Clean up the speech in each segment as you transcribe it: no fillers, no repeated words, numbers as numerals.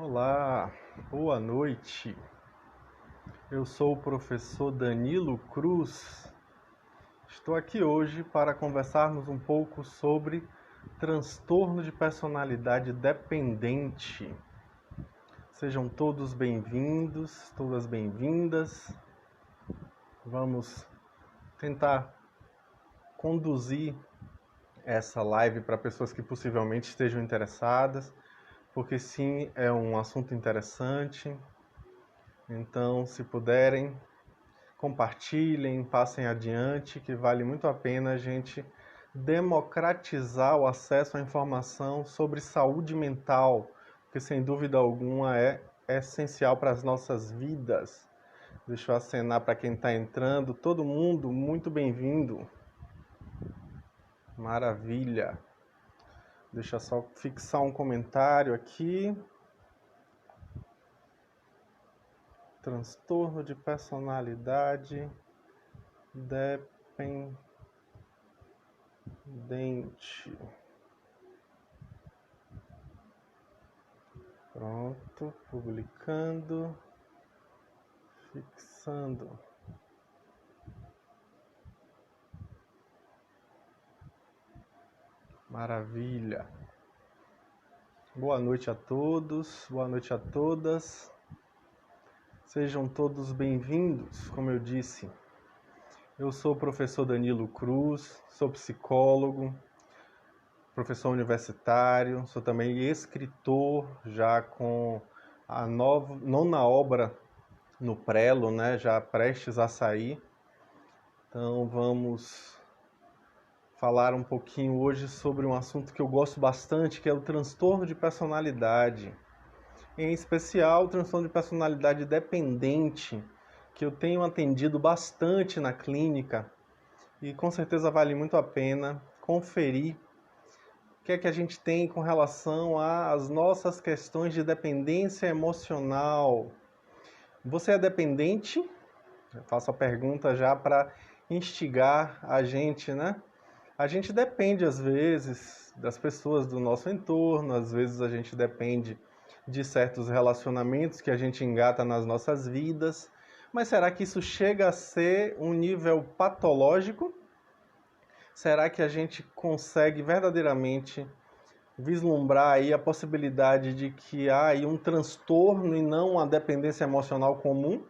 Olá, boa noite. Eu sou o professor Danilo Cruz. Estou aqui hoje para conversarmos um pouco sobre transtorno de personalidade dependente. Sejam todos bem-vindos, todas bem-vindas. Vamos tentar conduzir essa live para pessoas que possivelmente estejam interessadas, porque sim, é um assunto interessante. Então, se puderem, compartilhem, passem adiante, que vale muito a pena a gente democratizar o acesso à informação sobre saúde mental, que sem dúvida alguma é essencial para as nossas vidas. Deixa eu acenar para quem está entrando. Todo mundo, muito bem-vindo. Maravilha. Deixa eu só fixar um comentário aqui. Transtorno de personalidade dependente. Pronto, publicando, fixando. Maravilha. Boa noite a todos, boa noite a todas. Sejam todos bem-vindos, como eu disse. Eu sou o professor Danilo Cruz, sou psicólogo, professor universitário, sou também escritor, já com a nona obra no prelo, né, já prestes a sair. Então vamos falar um pouquinho hoje sobre um assunto que eu gosto bastante, que é o transtorno de personalidade. Em especial, o transtorno de personalidade dependente, que eu tenho atendido bastante na clínica e com certeza vale muito a pena conferir o que é que a gente tem com relação às nossas questões de dependência emocional. Você é dependente? Eu faço a pergunta já para instigar a gente, né? A gente depende, às vezes, das pessoas do nosso entorno, às vezes a gente depende de certos relacionamentos que a gente engata nas nossas vidas, mas será que isso chega a ser um nível patológico? Será que a gente consegue verdadeiramente vislumbrar aí a possibilidade de que há aí um transtorno e não uma dependência emocional comum?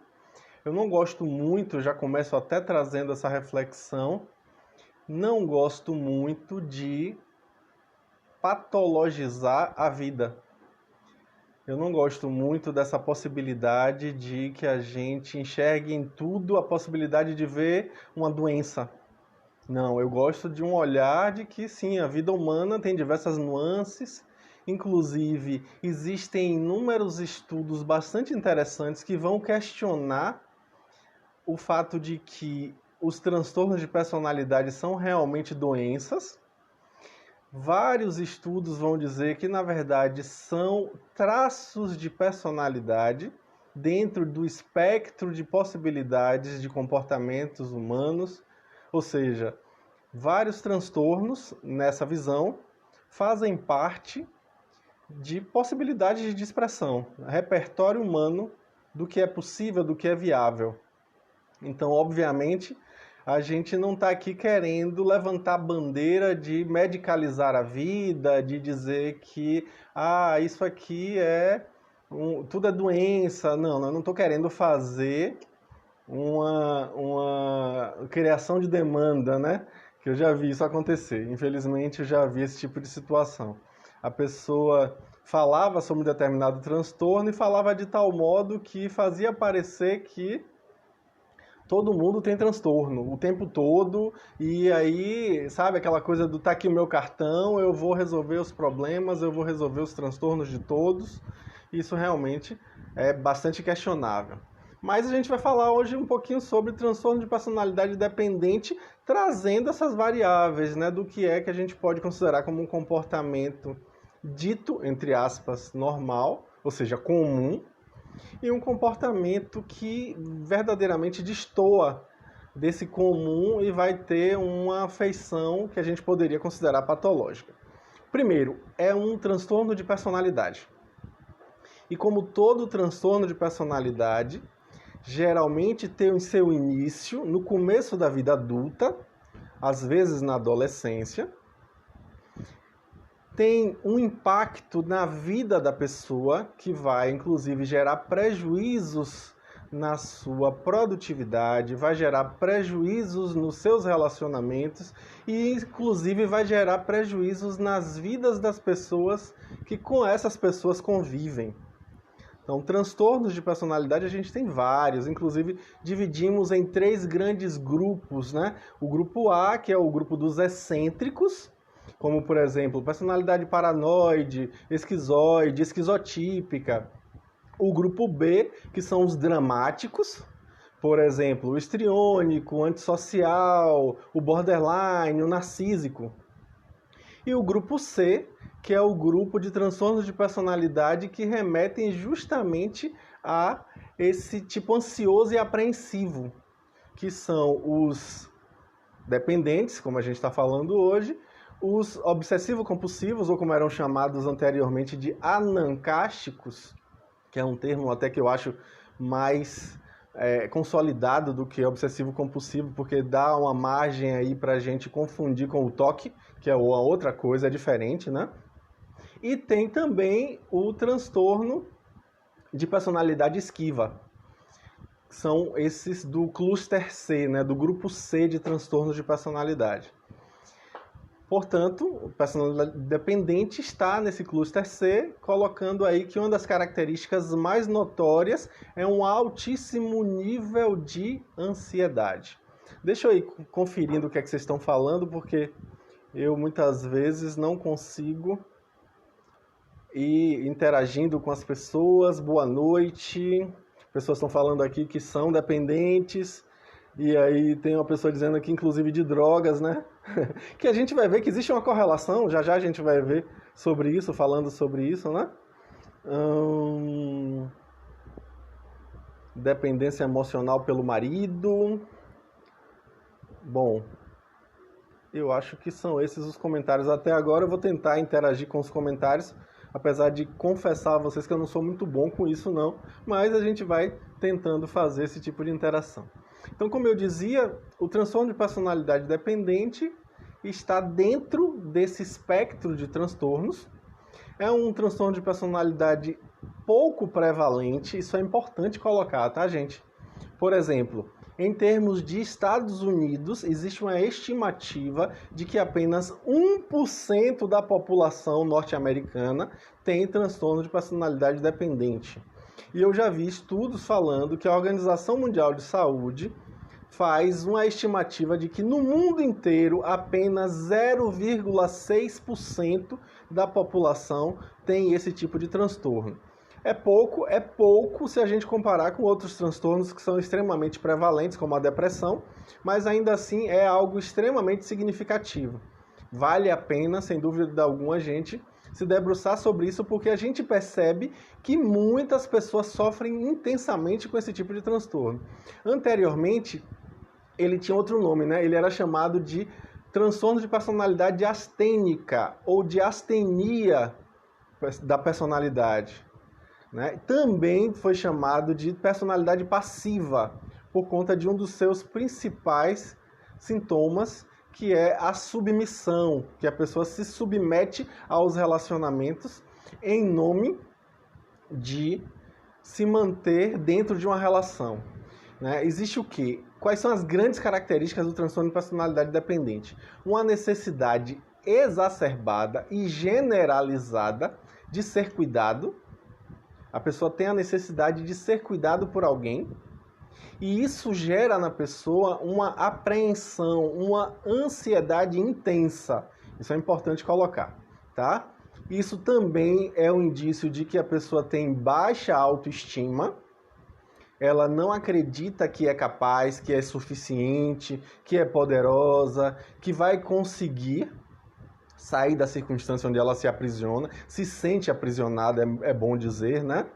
Eu não gosto muito, já começo até trazendo essa reflexão, não gosto muito de patologizar a vida. Eu não gosto muito dessa possibilidade de que a gente enxergue em tudo a possibilidade de ver uma doença. Não, eu gosto de um olhar de que sim, a vida humana tem diversas nuances, inclusive existem inúmeros estudos bastante interessantes que vão questionar o fato de que os transtornos de personalidade são realmente doenças. Vários estudos vão dizer que, na verdade, são traços de personalidade dentro do espectro de possibilidades de comportamentos humanos, ou seja, vários transtornos, nessa visão, fazem parte de possibilidades de expressão, repertório humano do que é possível, do que é viável. Então, obviamente, a gente não está aqui querendo levantar a bandeira de medicalizar a vida, de dizer que isso aqui tudo é doença. Não, eu não estou querendo fazer uma criação de demanda, né? Que eu já vi isso acontecer. Infelizmente, eu já vi esse tipo de situação. A pessoa falava sobre um determinado transtorno e falava de tal modo que fazia parecer que todo mundo tem transtorno o tempo todo, e aí, sabe, aquela coisa do tá aqui o meu cartão, eu vou resolver os problemas, eu vou resolver os transtornos de todos. Isso realmente é bastante questionável. Mas a gente vai falar hoje um pouquinho sobre transtorno de personalidade dependente, trazendo essas variáveis, né, do que é que a gente pode considerar como um comportamento dito, entre aspas, normal, ou seja, comum, e um comportamento que verdadeiramente destoa desse comum e vai ter uma feição que a gente poderia considerar patológica. Primeiro, é um transtorno de personalidade. E como todo transtorno de personalidade, geralmente tem o seu início no começo da vida adulta, às vezes na adolescência, tem um impacto na vida da pessoa que vai, inclusive, gerar prejuízos na sua produtividade, vai gerar prejuízos nos seus relacionamentos e, inclusive, vai gerar prejuízos nas vidas das pessoas que com essas pessoas convivem. Então, transtornos de personalidade a gente tem vários, inclusive dividimos em 3 grandes grupos, né? O grupo A, que é o grupo dos excêntricos, como, por exemplo, personalidade paranoide, esquizoide, esquizotípica. O grupo B, que são os dramáticos, por exemplo, o histriônico, o antissocial, o borderline, o narcísico. E o grupo C, que é o grupo de transtornos de personalidade que remetem justamente a esse tipo ansioso e apreensivo, que são os dependentes, como a gente está falando hoje, os obsessivo-compulsivos, ou como eram chamados anteriormente de anancásticos, que é um termo até que eu acho mais consolidado do que obsessivo-compulsivo, porque dá uma margem aí para a gente confundir com o TOC, que é uma outra coisa, é diferente, né? E tem também o transtorno de personalidade esquiva. São esses do cluster C, né? Do grupo C de transtornos de personalidade. Portanto, o personalidade dependente está nesse cluster C, colocando aí que uma das características mais notórias é um altíssimo nível de ansiedade. Deixa eu ir conferindo o que é que vocês estão falando, porque eu muitas vezes não consigo ir interagindo com as pessoas. Boa noite. Pessoas estão falando aqui que são dependentes. E aí tem uma pessoa dizendo aqui, inclusive, de drogas, né? Que a gente vai ver que existe uma correlação, já já a gente vai ver sobre isso, falando sobre isso, né? Dependência emocional pelo marido. Bom, eu acho que são esses os comentários até agora. Eu vou tentar interagir com os comentários, apesar de confessar a vocês que eu não sou muito bom com isso não, mas a gente vai tentando fazer esse tipo de interação. Então, como eu dizia, o transtorno de personalidade dependente está dentro desse espectro de transtornos. É um transtorno de personalidade pouco prevalente, isso é importante colocar, tá, gente? Por exemplo, em termos de Estados Unidos, existe uma estimativa de que apenas 1% da população norte-americana tem transtorno de personalidade dependente. E eu já vi estudos falando que a Organização Mundial de Saúde faz uma estimativa de que no mundo inteiro apenas 0,6% da população tem esse tipo de transtorno. É pouco se a gente comparar com outros transtornos que são extremamente prevalentes, como a depressão, mas ainda assim é algo extremamente significativo. Vale a pena, sem dúvida alguma, a gente se debruçar sobre isso, porque a gente percebe que muitas pessoas sofrem intensamente com esse tipo de transtorno. Anteriormente, ele tinha outro nome, né? Ele era chamado de transtorno de personalidade astênica ou de astenia da personalidade, né? Também foi chamado de personalidade passiva, por conta de um dos seus principais sintomas, que é a submissão, que a pessoa se submete aos relacionamentos em nome de se manter dentro de uma relação, né? Existe o quê? Quais são as grandes características do transtorno de personalidade dependente? Uma necessidade exacerbada e generalizada de ser cuidado. A pessoa tem a necessidade de ser cuidado por alguém, e isso gera na pessoa uma apreensão, uma ansiedade intensa. Isso é importante colocar, tá? Isso também é um indício de que a pessoa tem baixa autoestima, ela não acredita que é capaz, que é suficiente, que é poderosa, que vai conseguir sair da circunstância onde ela se aprisiona, se sente aprisionada, é bom dizer, né?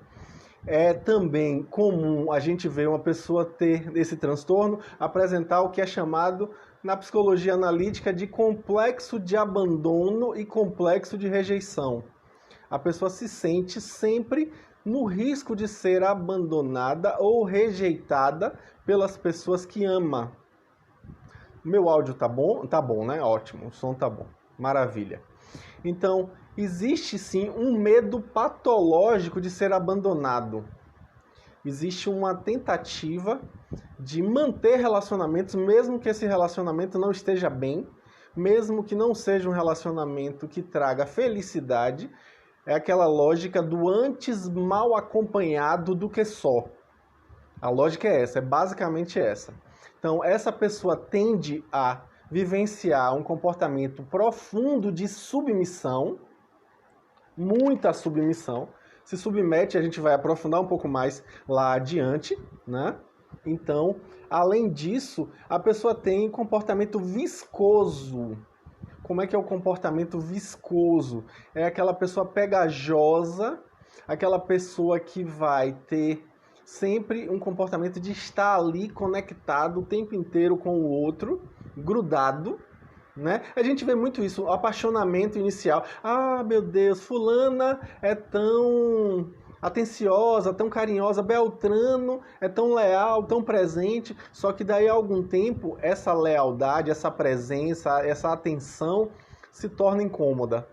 É também comum a gente ver uma pessoa ter esse transtorno, apresentar o que é chamado na psicologia analítica de complexo de abandono e complexo de rejeição. A pessoa se sente sempre no risco de ser abandonada ou rejeitada pelas pessoas que ama. Meu áudio tá bom? Tá bom, né? Ótimo, o som tá bom. Maravilha. Então, existe sim um medo patológico de ser abandonado. Existe uma tentativa de manter relacionamentos, mesmo que esse relacionamento não esteja bem, mesmo que não seja um relacionamento que traga felicidade. É aquela lógica do antes mal acompanhado do que só. A lógica é essa, é basicamente essa. Então, essa pessoa tende a vivenciar um comportamento profundo de submissão, muita submissão, se submete, a gente vai aprofundar um pouco mais lá adiante, né? Então, além disso, a pessoa tem comportamento viscoso. Como é que é o comportamento viscoso? É aquela pessoa pegajosa, aquela pessoa que vai ter sempre um comportamento de estar ali conectado o tempo inteiro com o outro, grudado, né? A gente vê muito isso, o apaixonamento inicial. Ah, meu Deus, fulana é tão atenciosa, tão carinhosa, Beltrano é tão leal, tão presente, só que daí a algum tempo essa lealdade, essa presença, essa atenção se torna incômoda.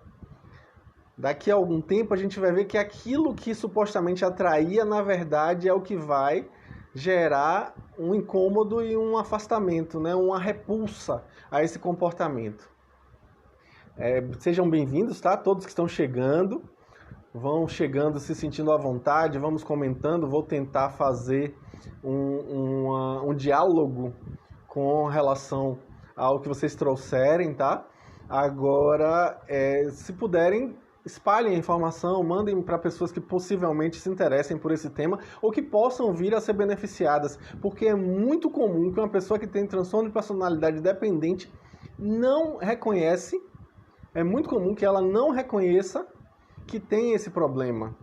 Daqui a algum tempo a gente vai ver que aquilo que supostamente atraía, na verdade, é o que vai gerar um incômodo e um afastamento, né? Uma repulsa a esse comportamento. Sejam bem-vindos, tá? Todos que estão chegando, vão chegando se sentindo à vontade, vamos comentando, vou tentar fazer um diálogo com relação ao que vocês trouxerem, tá? Agora, se puderem, espalhem a informação, mandem para pessoas que possivelmente se interessem por esse tema ou que possam vir a ser beneficiadas, porque é muito comum que uma pessoa que tem transtorno de personalidade dependente não reconhece, é muito comum que ela não reconheça que tem esse problema.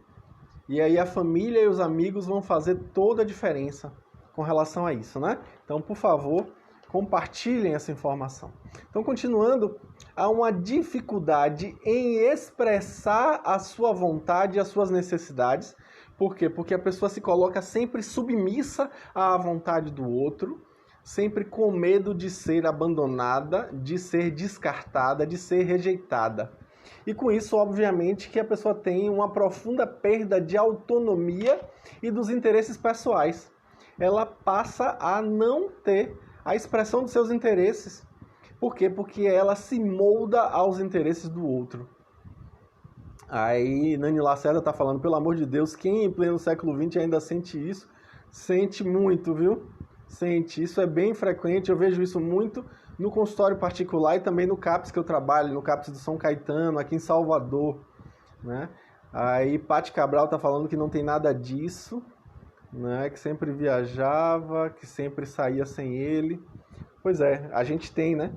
E aí a família e os amigos vão fazer toda a diferença com relação a isso, né? Então, por favor, compartilhem essa informação. Então, continuando, há uma dificuldade em expressar a sua vontade e as suas necessidades. Por quê? Porque a pessoa se coloca sempre submissa à vontade do outro, sempre com medo de ser abandonada, de ser descartada, de ser rejeitada. E com isso, obviamente, que a pessoa tem uma profunda perda de autonomia e dos interesses pessoais. Ela passa a não ter a expressão dos seus interesses. Por quê? Porque ela se molda aos interesses do outro. Aí, Nani Lacerda está falando, pelo amor de Deus, quem em pleno século XX ainda sente isso? Sente muito, viu? Sente. Isso é bem frequente, eu vejo isso muito no consultório particular e também no CAPS que eu trabalho, no CAPS do São Caetano, aqui em Salvador, né? Aí, Paty Cabral está falando que não tem nada disso, né? Que sempre viajava, que sempre saía sem ele. Pois é, a gente tem, né?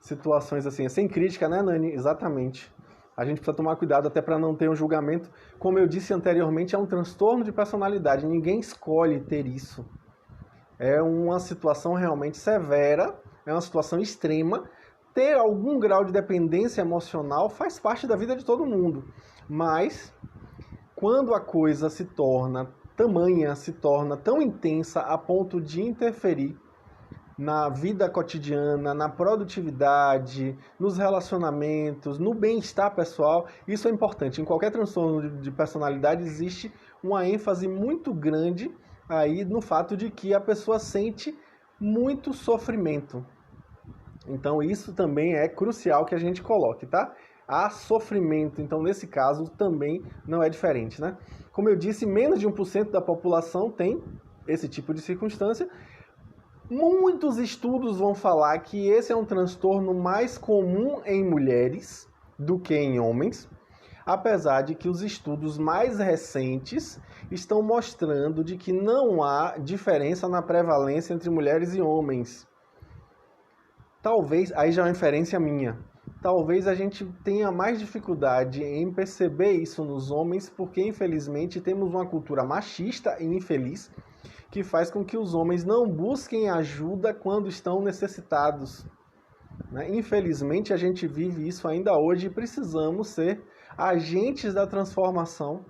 Situações assim, sem crítica, né, Nani? Exatamente. A gente precisa tomar cuidado até para não ter um julgamento. Como eu disse anteriormente, é um transtorno de personalidade. Ninguém escolhe ter isso. É uma situação realmente severa, é uma situação extrema. Ter algum grau de dependência emocional faz parte da vida de todo mundo. Mas, quando a coisa se torna tamanha, se torna tão intensa a ponto de interferir na vida cotidiana, na produtividade, nos relacionamentos, no bem-estar pessoal, isso é importante. Em qualquer transtorno de personalidade existe uma ênfase muito grande aí no fato de que a pessoa sente muito sofrimento. Então isso também é crucial que a gente coloque, tá? Há sofrimento, então nesse caso também não é diferente, né? Como eu disse, menos de 1% da população tem esse tipo de circunstância. Muitos estudos vão falar que esse é um transtorno mais comum em mulheres do que em homens, apesar de que os estudos mais recentes estão mostrando de que não há diferença na prevalência entre mulheres e homens. Talvez, aí já é uma inferência minha, talvez a gente tenha mais dificuldade em perceber isso nos homens, porque infelizmente temos uma cultura machista e infeliz, que faz com que os homens não busquem ajuda quando estão necessitados. Infelizmente, a gente vive isso ainda hoje e precisamos ser agentes da transformação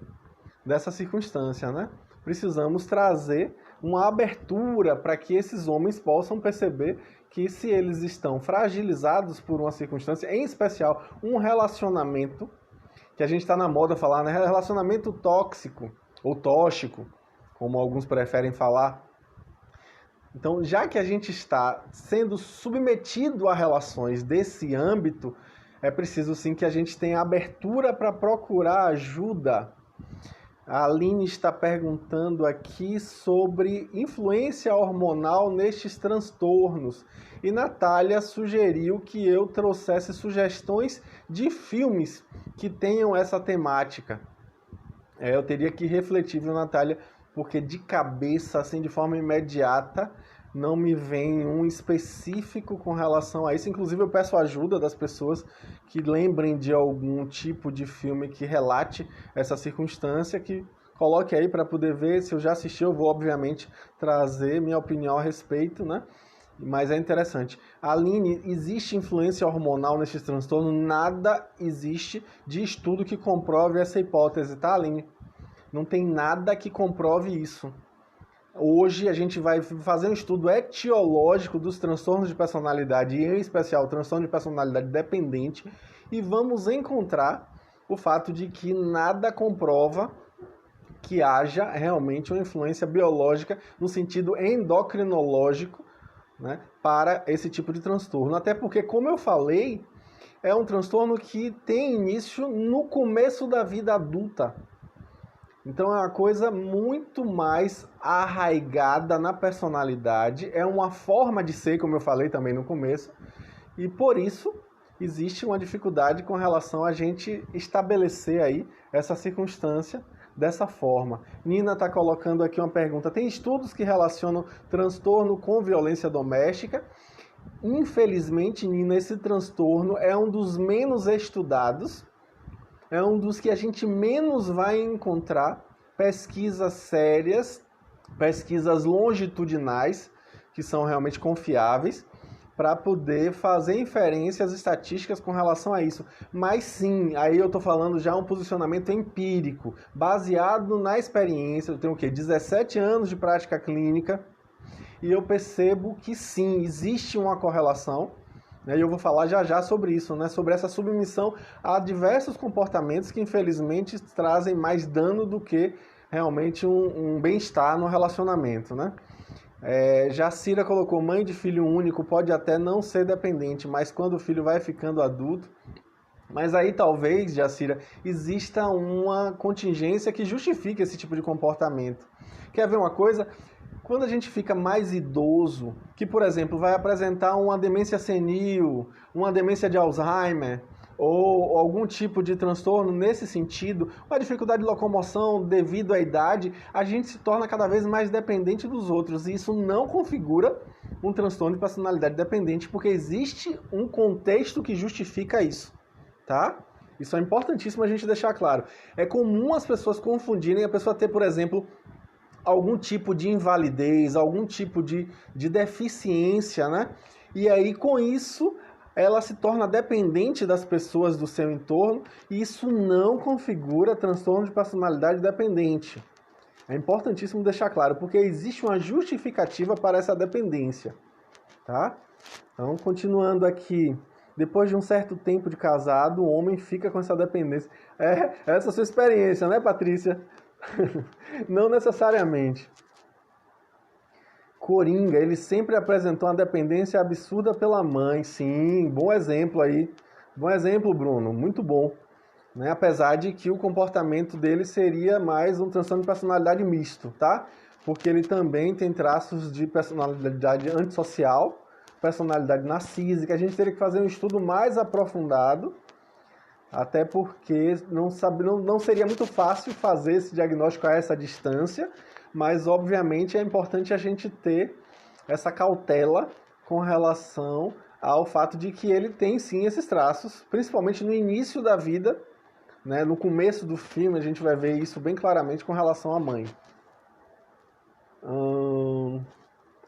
dessa circunstância, né? Precisamos trazer uma abertura para que esses homens possam perceber que se eles estão fragilizados por uma circunstância, em especial um relacionamento, que a gente está na moda falar, né? Relacionamento tóxico ou tóxico, como alguns preferem falar. Então, já que a gente está sendo submetido a relações desse âmbito, é preciso sim que a gente tenha abertura para procurar ajuda. A Aline está perguntando aqui sobre influência hormonal nestes transtornos. E Natália sugeriu que eu trouxesse sugestões de filmes que tenham essa temática. Eu teria que refletir, viu, Natália? Porque de cabeça, assim, de forma imediata, não me vem um específico com relação a isso. Inclusive, eu peço ajuda das pessoas que lembrem de algum tipo de filme que relate essa circunstância, que coloque aí para poder ver. Se eu já assisti, eu vou, obviamente, trazer minha opinião a respeito, né? Mas é interessante. Aline, existe influência hormonal nesses transtornos? Nada existe de estudo que comprove essa hipótese, tá, Aline? Não tem nada que comprove isso. Hoje a gente vai fazer um estudo etiológico dos transtornos de personalidade, e em especial o transtorno de personalidade dependente, e vamos encontrar o fato de que nada comprova que haja realmente uma influência biológica no sentido endocrinológico, né, para esse tipo de transtorno. Até porque, como eu falei, é um transtorno que tem início no começo da vida adulta. Então é uma coisa muito mais arraigada na personalidade, é uma forma de ser, como eu falei também no começo, e por isso existe uma dificuldade com relação a gente estabelecer aí essa circunstância dessa forma. Nina está colocando aqui uma pergunta: tem estudos que relacionam transtorno com violência doméstica? Infelizmente, Nina, esse transtorno é um dos menos estudados, é um dos que a gente menos vai encontrar pesquisas sérias, pesquisas longitudinais, que são realmente confiáveis, para poder fazer inferências estatísticas com relação a isso. Mas sim, aí eu estou falando já um posicionamento empírico, baseado na experiência. Eu tenho o quê? 17 anos de prática clínica, e eu percebo que sim, existe uma correlação. E eu vou falar já já sobre isso, né? Sobre essa submissão a diversos comportamentos que, infelizmente, trazem mais dano do que realmente um bem-estar no relacionamento, né? Jacira colocou: mãe de filho único pode até não ser dependente, mas quando o filho vai ficando adulto... Mas aí talvez, Jacira, exista uma contingência que justifique esse tipo de comportamento. Quer ver uma coisa? Quando a gente fica mais idoso, que, por exemplo, vai apresentar uma demência senil, uma demência de Alzheimer, ou algum tipo de transtorno nesse sentido, uma dificuldade de locomoção devido à idade, a gente se torna cada vez mais dependente dos outros. E isso não configura um transtorno de personalidade dependente, porque existe um contexto que justifica isso, tá? Isso é importantíssimo a gente deixar claro. É comum as pessoas confundirem a pessoa ter, por exemplo, algum tipo de invalidez, algum tipo de deficiência, né? E aí, com isso, ela se torna dependente das pessoas do seu entorno, e isso não configura transtorno de personalidade dependente. É importantíssimo deixar claro, porque existe uma justificativa para essa dependência, tá? Então, continuando aqui, depois de um certo tempo de casado, o homem fica com essa dependência. Essa é a sua experiência, né, Patrícia? Não necessariamente. Coringa, ele sempre apresentou uma dependência absurda pela mãe. Sim, bom exemplo aí. Bom exemplo, Bruno. Muito bom. Né? Apesar de que o comportamento dele seria mais um transtorno de personalidade misto, tá? Porque ele também tem traços de personalidade antissocial, personalidade narcísica. A gente teria que fazer um estudo mais aprofundado, até porque não seria muito fácil fazer esse diagnóstico a essa distância, mas obviamente é importante a gente ter essa cautela com relação ao fato de que ele tem sim esses traços, principalmente no início da vida, né? No começo do filme a gente vai ver isso bem claramente com relação à mãe.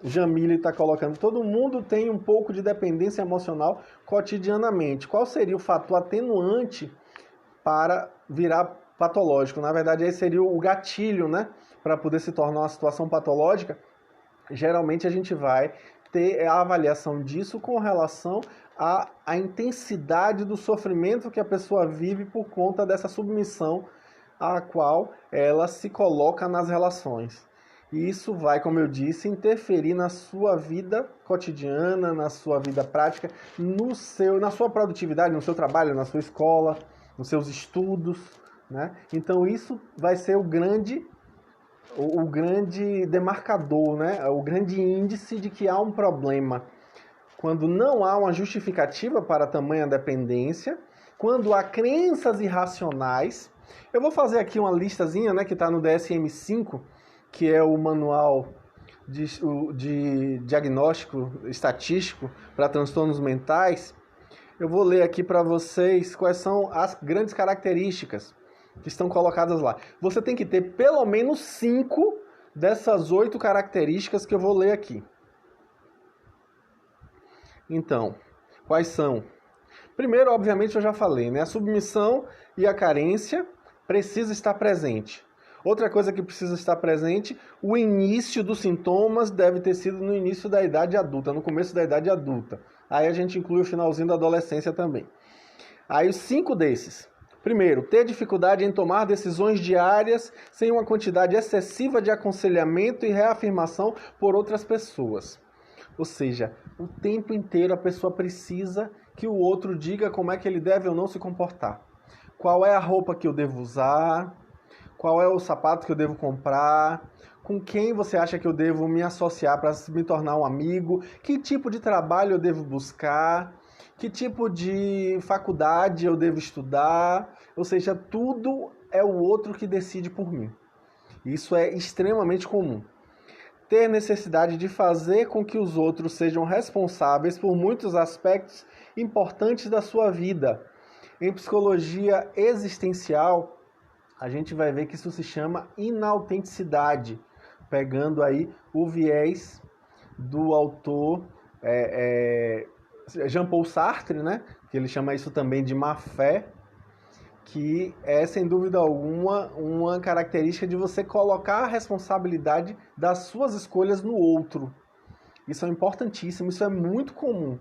Jamile está colocando: todo mundo tem um pouco de dependência emocional cotidianamente. Qual seria o fator atenuante para virar patológico. Na verdade, esse seria o gatilho, né? Para poder se tornar uma situação patológica. Geralmente a gente vai ter a avaliação disso com relação à intensidade do sofrimento que a pessoa vive por conta dessa submissão a qual ela se coloca nas relações. E isso vai, como eu disse, interferir na sua vida cotidiana, na sua vida prática, na sua produtividade, no seu trabalho, na sua escola, nos seus estudos, né? Então isso vai ser o grande demarcador, né? O grande índice de que há um problema. Quando não há uma justificativa para tamanha dependência, quando há crenças irracionais. Eu vou fazer aqui uma listazinha, né, que está no DSM-5, que é o manual de diagnóstico estatístico para transtornos mentais. Eu vou ler aqui para vocês quais são as grandes características que estão colocadas lá. Você tem que ter pelo menos 5 dessas 8 características que eu vou ler aqui. Então, quais são? Primeiro, obviamente, eu já falei, né? A submissão e a carência precisa estar presente. Outra coisa que precisa estar presente, o início dos sintomas deve ter sido no início da idade adulta, no começo da idade adulta. Aí a gente inclui o finalzinho da adolescência também. Aí os 5 desses. Primeiro, ter dificuldade em tomar decisões diárias sem uma quantidade excessiva de aconselhamento e reafirmação por outras pessoas. Ou seja, o tempo inteiro a pessoa precisa que o outro diga como é que ele deve ou não se comportar. Qual é a roupa que eu devo usar? Qual é o sapato que eu devo comprar? Com quem você acha que eu devo me associar para me tornar um amigo? Que tipo de trabalho eu devo buscar? Que tipo de faculdade eu devo estudar? Ou seja, tudo é o outro que decide por mim. Isso é extremamente comum. Ter necessidade de fazer com que os outros sejam responsáveis por muitos aspectos importantes da sua vida. Em psicologia existencial, a gente vai ver que isso se chama inautenticidade, pegando aí o viés do autor Jean-Paul Sartre, né? Que ele chama isso também de má-fé, que é, sem dúvida alguma, uma característica de você colocar a responsabilidade das suas escolhas no outro. Isso é importantíssimo, isso é muito comum.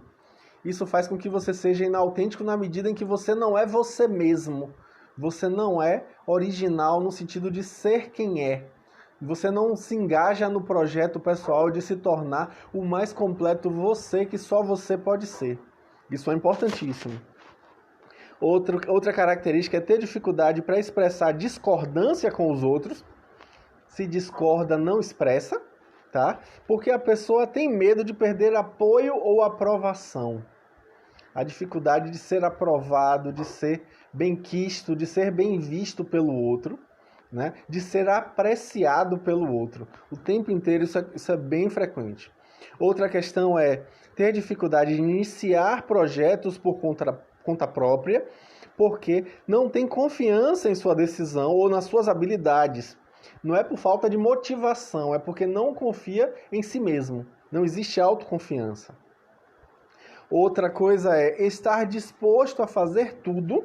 Isso faz com que você seja inautêntico na medida em que você não é você mesmo. Você não é original no sentido de ser quem é. Você não se engaja no projeto pessoal de se tornar o mais completo você que só você pode ser. Isso é importantíssimo. Outra característica é ter dificuldade para expressar discordância com os outros. Se discorda, não expressa, tá? Porque a pessoa tem medo de perder apoio ou aprovação. A dificuldade de ser aprovado, de ser benquisto, de ser bem visto pelo outro, né? De ser apreciado pelo outro. O tempo inteiro isso é bem frequente. Outra questão é ter dificuldade de iniciar projetos por conta própria, porque não tem confiança em sua decisão ou nas suas habilidades. Não é por falta de motivação, é porque não confia em si mesmo. Não existe autoconfiança. Outra coisa é estar disposto a fazer tudo,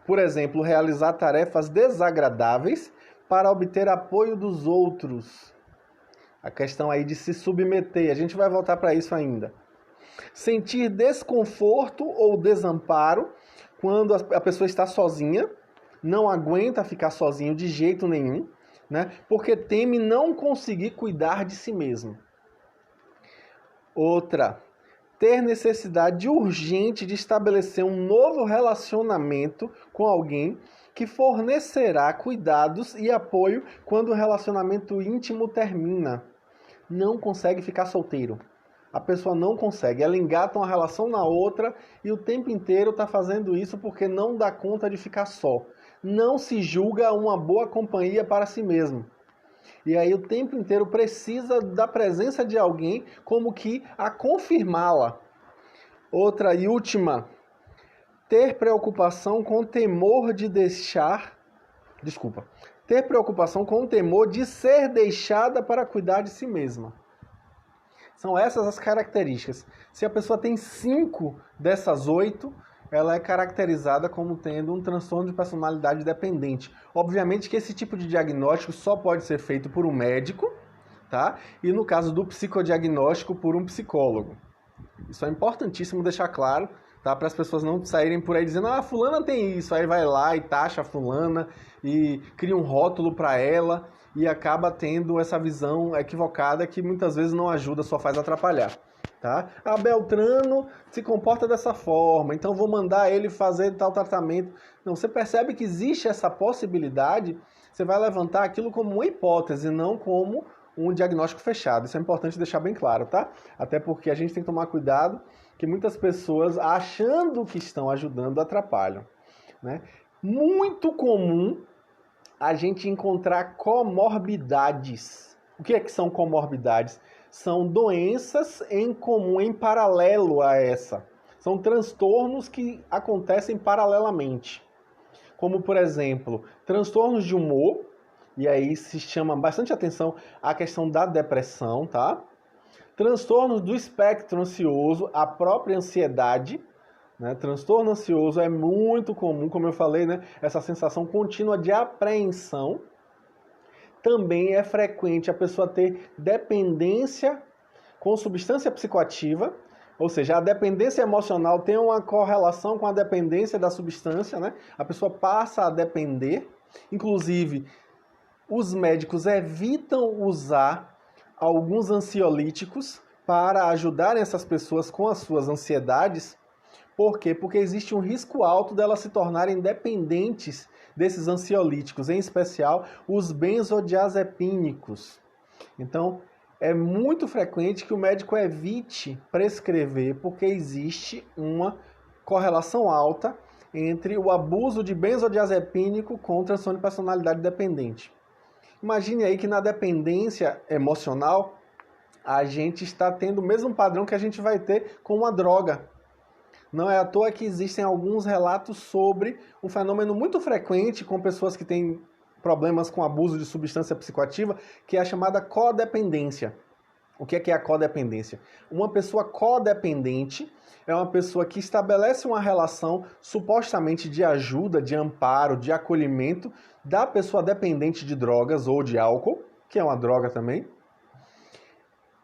por exemplo, realizar tarefas desagradáveis para obter apoio dos outros. A questão aí de se submeter, a gente vai voltar para isso ainda. Sentir desconforto ou desamparo quando a pessoa está sozinha, não aguenta ficar sozinho de jeito nenhum, né? Porque teme não conseguir cuidar de si mesmo. Outra, ter necessidade urgente de estabelecer um novo relacionamento com alguém que fornecerá cuidados e apoio quando o relacionamento íntimo termina. Não consegue ficar solteiro. A pessoa não consegue. Ela engata uma relação na outra e o tempo inteiro está fazendo isso porque não dá conta de ficar só. Não se julga uma boa companhia para si mesmo. E aí o tempo inteiro precisa da presença de alguém como que a confirmá-la. Outra e última, ter preocupação com o temor de ter preocupação com o temor de ser deixada para cuidar de si mesma. São essas as características. Se a pessoa tem 5 dessas 8, ela é caracterizada como tendo um transtorno de personalidade dependente. Obviamente que esse tipo de diagnóstico só pode ser feito por um médico, tá? E no caso do psicodiagnóstico, por um psicólogo. Isso é importantíssimo deixar claro, tá? Para as pessoas não saírem por aí dizendo, ah, fulana tem isso, aí vai lá e taxa a fulana e cria um rótulo para ela e acaba tendo essa visão equivocada que muitas vezes não ajuda, só faz atrapalhar. Tá? A Beltrano se comporta dessa forma, então vou mandar ele fazer tal tratamento. Não, você percebe que existe essa possibilidade, você vai levantar aquilo como uma hipótese, não como um diagnóstico fechado. Isso é importante deixar bem claro, tá? Até porque a gente tem que tomar cuidado que muitas pessoas, achando que estão ajudando, atrapalham, né? Muito comum a gente encontrar comorbidades. O que é que são comorbidades? São doenças em comum, em paralelo a essa. São transtornos que acontecem paralelamente. Como, por exemplo, transtornos de humor, e aí se chama bastante atenção a questão da depressão, tá? Transtornos do espectro ansioso, a própria ansiedade, né? Transtorno ansioso é muito comum, como eu falei, né? Essa sensação contínua de apreensão. Também é frequente a pessoa ter dependência com substância psicoativa, ou seja, a dependência emocional tem uma correlação com a dependência da substância, né? A pessoa passa a depender. Inclusive, os médicos evitam usar alguns ansiolíticos para ajudar essas pessoas com as suas ansiedades. Por quê? Porque existe um risco alto delas se tornarem dependentes desses ansiolíticos, em especial os benzodiazepínicos. Então, é muito frequente que o médico evite prescrever, porque existe uma correlação alta entre o abuso de benzodiazepínico com transtorno de personalidade dependente. Imagine aí que na dependência emocional, a gente está tendo o mesmo padrão que a gente vai ter com uma droga. Não é à toa que existem alguns relatos sobre um fenômeno muito frequente com pessoas que têm problemas com abuso de substância psicoativa, que é a chamada codependência. O que é a codependência? Uma pessoa codependente é uma pessoa que estabelece uma relação supostamente de ajuda, de amparo, de acolhimento da pessoa dependente de drogas ou de álcool, que é uma droga também.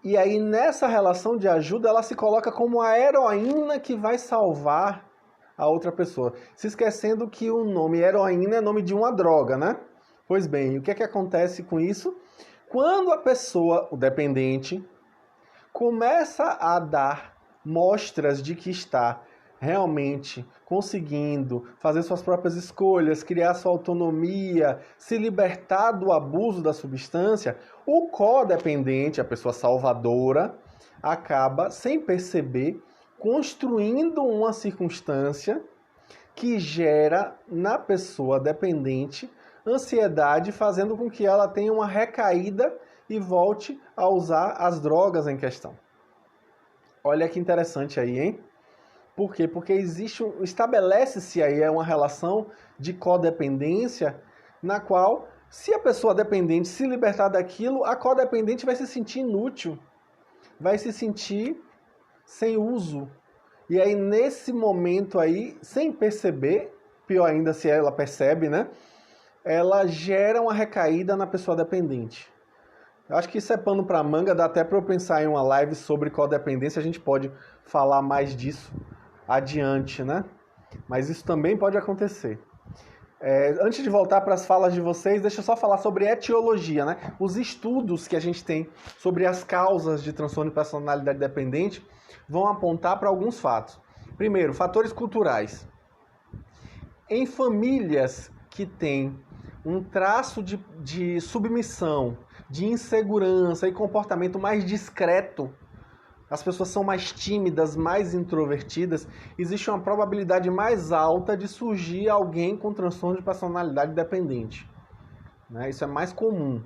E aí, nessa relação de ajuda, ela se coloca como a heroína que vai salvar a outra pessoa. Se esquecendo que o nome heroína é nome de uma droga, né? Pois bem, o que é que acontece com isso? Quando a pessoa, o dependente, começa a dar mostras de que está realmente conseguindo fazer suas próprias escolhas, criar sua autonomia, se libertar do abuso da substância, o codependente, a pessoa salvadora, acaba, sem perceber, construindo uma circunstância que gera na pessoa dependente ansiedade, fazendo com que ela tenha uma recaída e volte a usar as drogas em questão. Olha que interessante aí, hein? Por quê? Porque estabelece-se aí uma relação de codependência na qual, se a pessoa dependente se libertar daquilo, a codependente vai se sentir inútil, vai se sentir sem uso. E aí, nesse momento aí, sem perceber, pior ainda se ela percebe, né? Ela gera uma recaída na pessoa dependente. Eu acho que isso é pano para manga, dá até para eu pensar em uma live sobre codependência, a gente pode falar mais disso adiante, né? Mas isso também pode acontecer. Antes de voltar para as falas de vocês, deixa eu só falar sobre etiologia, né? Os estudos que a gente tem sobre as causas de transtorno de personalidade dependente vão apontar para alguns fatos. Primeiro, fatores culturais. Em famílias que têm um traço de submissão, de insegurança e comportamento mais discreto, as pessoas são mais tímidas, mais introvertidas, existe uma probabilidade mais alta de surgir alguém com transtorno de personalidade dependente. Né? Isso é mais comum.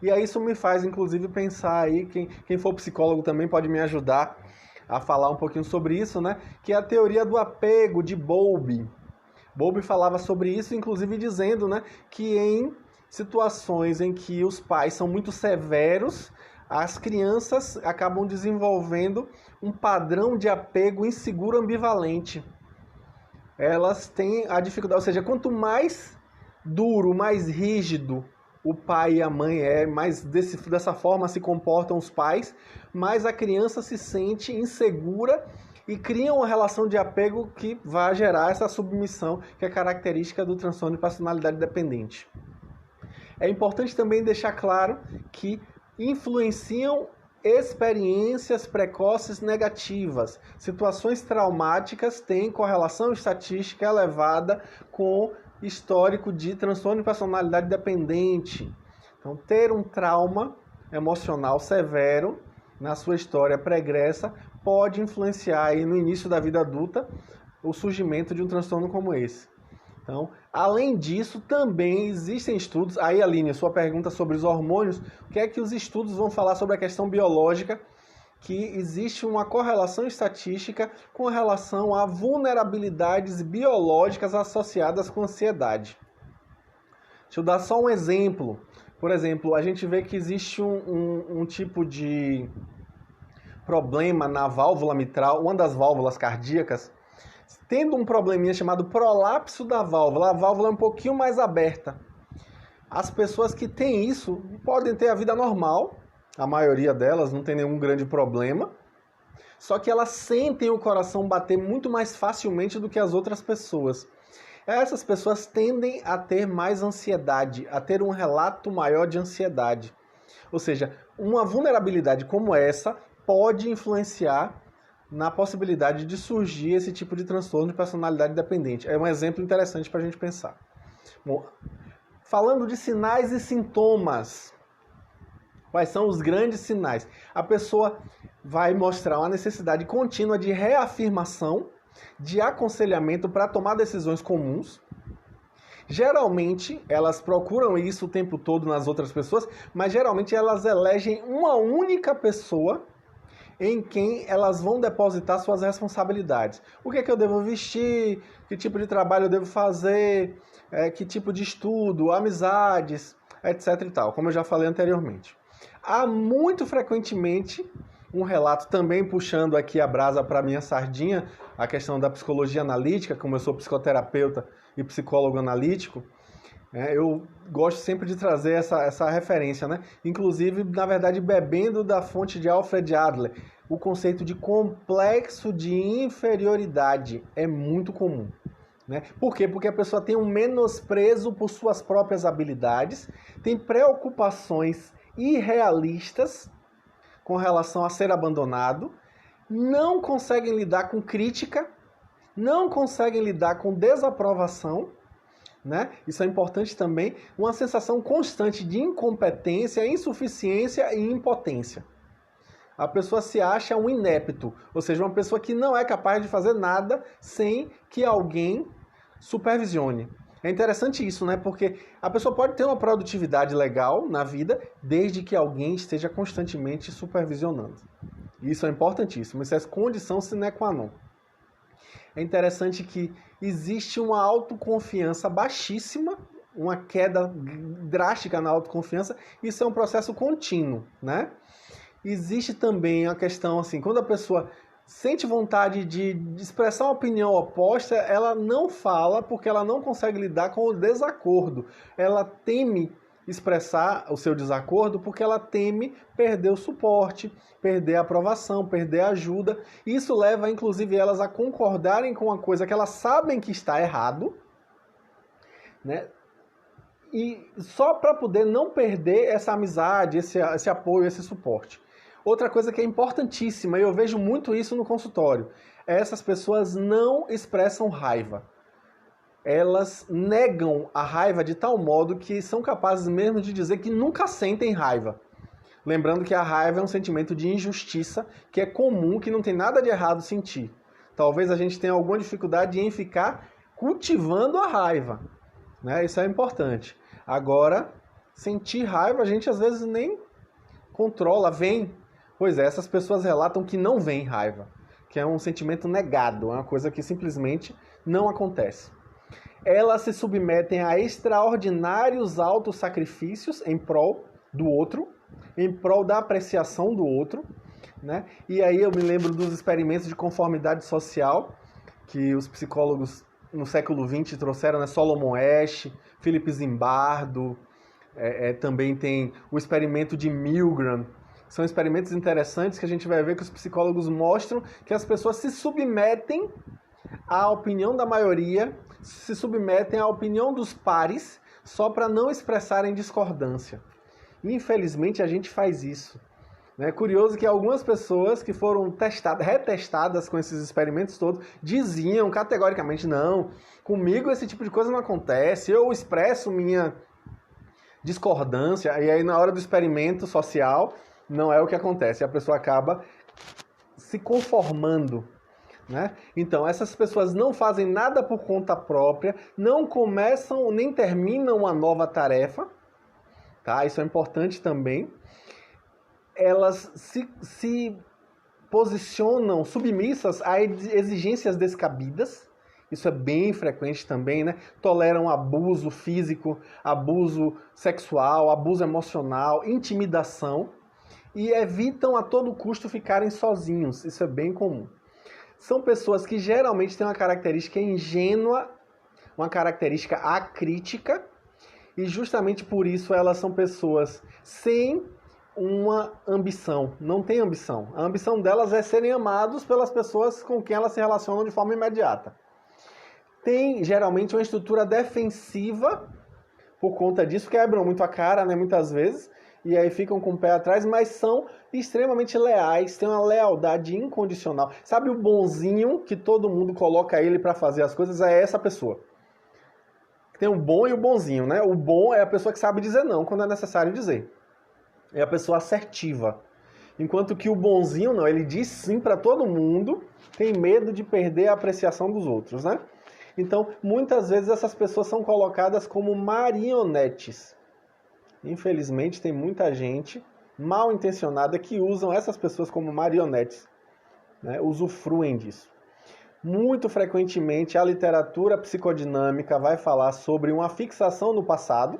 E aí isso me faz, inclusive, pensar aí, quem for psicólogo também pode me ajudar a falar um pouquinho sobre isso, né? Que é a teoria do apego de Bowlby. Bowlby falava sobre isso, inclusive dizendo, né, que em situações em que os pais são muito severos, as crianças acabam desenvolvendo um padrão de apego inseguro ambivalente. elas têm a dificuldade, ou seja, quanto mais duro, mais rígido o pai e a mãe mais dessa forma se comportam os pais, mais a criança se sente insegura e cria uma relação de apego que vai gerar essa submissão, que é característica do transtorno de personalidade dependente. É importante também deixar claro que influenciam experiências precoces negativas. Situações traumáticas têm correlação estatística elevada com histórico de transtorno de personalidade dependente. Então, ter um trauma emocional severo na sua história pregressa pode influenciar aí no início da vida adulta o surgimento de um transtorno como esse. Então, além disso, também existem estudos. Aí, Aline, sua pergunta sobre os hormônios, o que é que os estudos vão falar sobre a questão biológica? Que existe uma correlação estatística com relação a vulnerabilidades biológicas associadas com ansiedade. Deixa eu dar só um exemplo. Por exemplo, a gente vê que existe um tipo de problema na válvula mitral, uma das válvulas cardíacas, tendo um probleminha chamado prolapso da válvula. A válvula é um pouquinho mais aberta. As pessoas que têm isso podem ter a vida normal, a maioria delas não tem nenhum grande problema, só que elas sentem o coração bater muito mais facilmente do que as outras pessoas. Essas pessoas tendem a ter mais ansiedade, a ter um relato maior de ansiedade. Ou seja, uma vulnerabilidade como essa pode influenciar na possibilidade de surgir esse tipo de transtorno de personalidade dependente. É um exemplo interessante para a gente pensar. Bom, falando de sinais e sintomas, quais são os grandes sinais? A pessoa vai mostrar uma necessidade contínua de reafirmação, de aconselhamento para tomar decisões comuns. Geralmente, elas procuram isso o tempo todo nas outras pessoas, mas geralmente elas elegem uma única pessoa em quem elas vão depositar suas responsabilidades. O que é que eu devo vestir? Que tipo de trabalho eu devo fazer? Que tipo de estudo? Amizades? Etc e tal, como eu já falei anteriormente. Há muito frequentemente um relato também puxando aqui a brasa para a minha sardinha, a questão da psicologia analítica, como eu sou psicoterapeuta e psicólogo analítico, eu gosto sempre de trazer essa referência, né? Inclusive, na verdade, bebendo da fonte de Alfred Adler. O conceito de complexo de inferioridade é muito comum. Né? Por quê? Porque a pessoa tem um menosprezo por suas próprias habilidades, tem preocupações irrealistas com relação a ser abandonado, não conseguem lidar com crítica, não conseguem lidar com desaprovação, né? Isso é importante também, uma sensação constante de incompetência, insuficiência e impotência. A pessoa se acha um inepto, ou seja, uma pessoa que não é capaz de fazer nada sem que alguém supervisione. É interessante isso, né? Porque a pessoa pode ter uma produtividade legal na vida, desde que alguém esteja constantemente supervisionando. Isso é importantíssimo, isso é condição sine qua non. É interessante que existe uma autoconfiança baixíssima, uma queda drástica na autoconfiança, isso é um processo contínuo, né? Existe também a questão assim, quando a pessoa sente vontade de expressar uma opinião oposta, ela não fala porque ela não consegue lidar com o desacordo. Ela teme expressar o seu desacordo porque ela teme perder o suporte, perder a aprovação, perder a ajuda. Isso leva, inclusive, elas a concordarem com uma coisa que elas sabem que está errado, né? E só para poder não perder essa amizade, esse apoio, esse suporte. Outra coisa que é importantíssima, e eu vejo muito isso no consultório, é essas pessoas não expressam raiva. Elas negam a raiva de tal modo que são capazes mesmo de dizer que nunca sentem raiva. Lembrando que a raiva é um sentimento de injustiça que é comum, que não tem nada de errado sentir. Talvez a gente tenha alguma dificuldade em ficar cultivando a raiva, né? Isso é importante. Agora, sentir raiva a gente às vezes nem controla, vem. Pois é, essas pessoas relatam que não vem raiva, que é um sentimento negado, é uma coisa que simplesmente não acontece. Elas se submetem a extraordinários autossacrifícios em prol do outro, em prol da apreciação do outro, né? E aí eu me lembro dos experimentos de conformidade social que os psicólogos no século XX trouxeram, né? Solomon Asch, Philip Zimbardo, também tem o experimento de Milgram. São experimentos interessantes que a gente vai ver que os psicólogos mostram que as pessoas se submetem à opinião da maioria, se submetem à opinião dos pares, só para não expressarem discordância. Infelizmente, a gente faz isso. É curioso que algumas pessoas que foram retestadas com esses experimentos todos diziam categoricamente: não, comigo esse tipo de coisa não acontece, eu expresso minha discordância, e aí na hora do experimento social não é o que acontece, a pessoa acaba se conformando, né? Então, essas pessoas não fazem nada por conta própria, não começam nem terminam uma nova tarefa, tá? Isso é importante também. Elas se posicionam submissas a exigências descabidas, isso é bem frequente também, né? Toleram abuso físico, abuso sexual, abuso emocional, intimidação e evitam a todo custo ficarem sozinhos, isso é bem comum. São pessoas que geralmente têm uma característica ingênua, uma característica acrítica, e justamente por isso elas são pessoas sem uma ambição, não tem ambição. A ambição delas é serem amados pelas pessoas com quem elas se relacionam de forma imediata. Tem geralmente uma estrutura defensiva por conta disso, quebram muito a cara, né, muitas vezes, e aí ficam com o pé atrás, mas são extremamente leais, têm uma lealdade incondicional. Sabe o bonzinho que todo mundo coloca ele para fazer as coisas? É essa pessoa. Tem o bom e o bonzinho, né? O bom é a pessoa que sabe dizer não quando é necessário dizer. É a pessoa assertiva. Enquanto que o bonzinho não, ele diz sim para todo mundo, tem medo de perder a apreciação dos outros, né? Então, muitas vezes essas pessoas são colocadas como marionetes. Infelizmente, tem muita gente mal intencionada que usam essas pessoas como marionetes, né? Usufruem disso. Muito frequentemente, a literatura psicodinâmica vai falar sobre uma fixação no passado.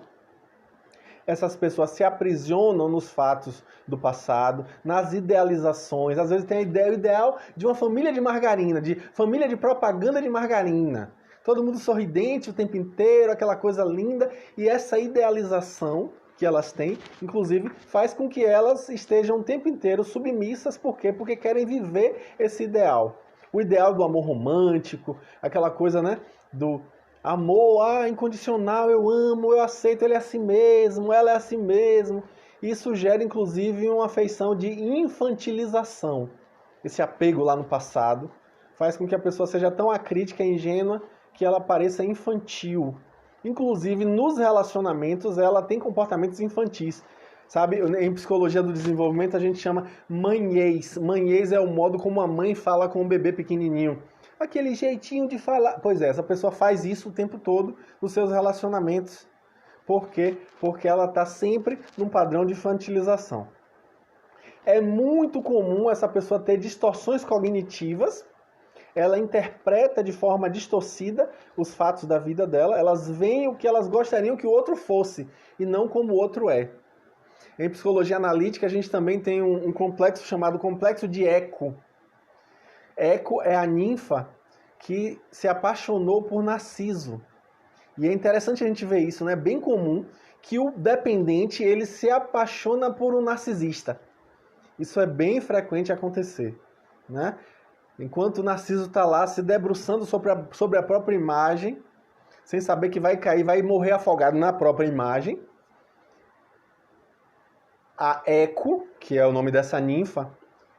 Essas pessoas se aprisionam nos fatos do passado, nas idealizações. Às vezes tem o ideal de uma família de margarina, de família de propaganda de margarina. Todo mundo sorridente o tempo inteiro, aquela coisa linda. E essa idealização que elas têm, inclusive, faz com que elas estejam o tempo inteiro submissas. Por quê? Porque querem viver esse ideal. O ideal do amor romântico, aquela coisa, né, do amor, incondicional, eu amo, eu aceito, ele é assim mesmo, ela é assim mesmo. Isso gera, inclusive, uma afeição de infantilização. Esse apego lá no passado faz com que a pessoa seja tão acrítica e ingênua que ela pareça infantil. Inclusive, nos relacionamentos, ela tem comportamentos infantis. Sabe, em psicologia do desenvolvimento, a gente chama manhês. Manhês é o modo como a mãe fala com o bebê pequenininho. Aquele jeitinho de falar. Pois é, essa pessoa faz isso o tempo todo nos seus relacionamentos. Por quê? Porque ela está sempre num padrão de infantilização. É muito comum essa pessoa ter distorções cognitivas. Ela interpreta de forma distorcida os fatos da vida dela. Elas veem o que elas gostariam que o outro fosse e não como o outro é. Em psicologia analítica, a gente também tem um complexo chamado complexo de Eco. Eco é a ninfa que se apaixonou por Narciso. E é interessante a gente ver isso, né? É bem comum que o dependente ele se apaixona por um narcisista. Isso é bem frequente acontecer, né? Enquanto o Narciso está lá se debruçando sobre a própria imagem, sem saber que vai cair, vai morrer afogado na própria imagem, a Eco, que é o nome dessa ninfa,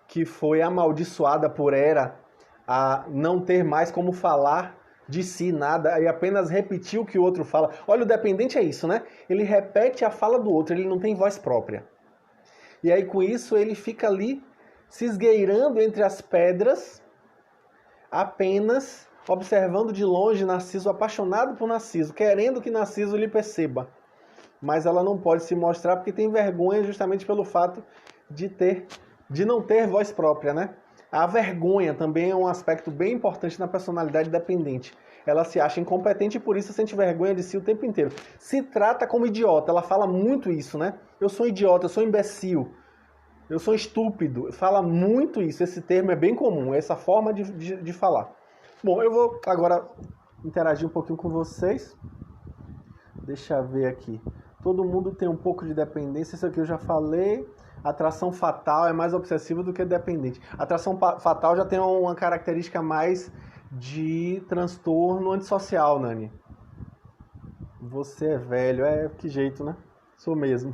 que foi amaldiçoada por Hera a não ter mais como falar de si nada e apenas repetir o que o outro fala. Olha, o dependente é isso, né? Ele repete a fala do outro, ele não tem voz própria. E aí com isso ele fica ali se esgueirando entre as pedras, apenas observando de longe Narciso, apaixonado por Narciso, querendo que Narciso lhe perceba. Mas ela não pode se mostrar porque tem vergonha justamente pelo fato de não ter voz própria, né? A vergonha também é um aspecto bem importante na personalidade dependente. Ela se acha incompetente e por isso sente vergonha de si o tempo inteiro. Se trata como idiota, ela fala muito isso, né? Eu sou idiota, eu sou imbecil, eu sou estúpido. Fala muito isso, esse termo é bem comum, essa forma de falar. Bom, eu vou agora interagir um pouquinho com vocês. Deixa eu ver aqui. Todo mundo tem um pouco de dependência, isso aqui eu já falei. Atração fatal é mais obsessiva do que dependente. Atração fatal já tem uma característica mais de transtorno antissocial, Nani. Você é velho, que jeito, né? Sou mesmo.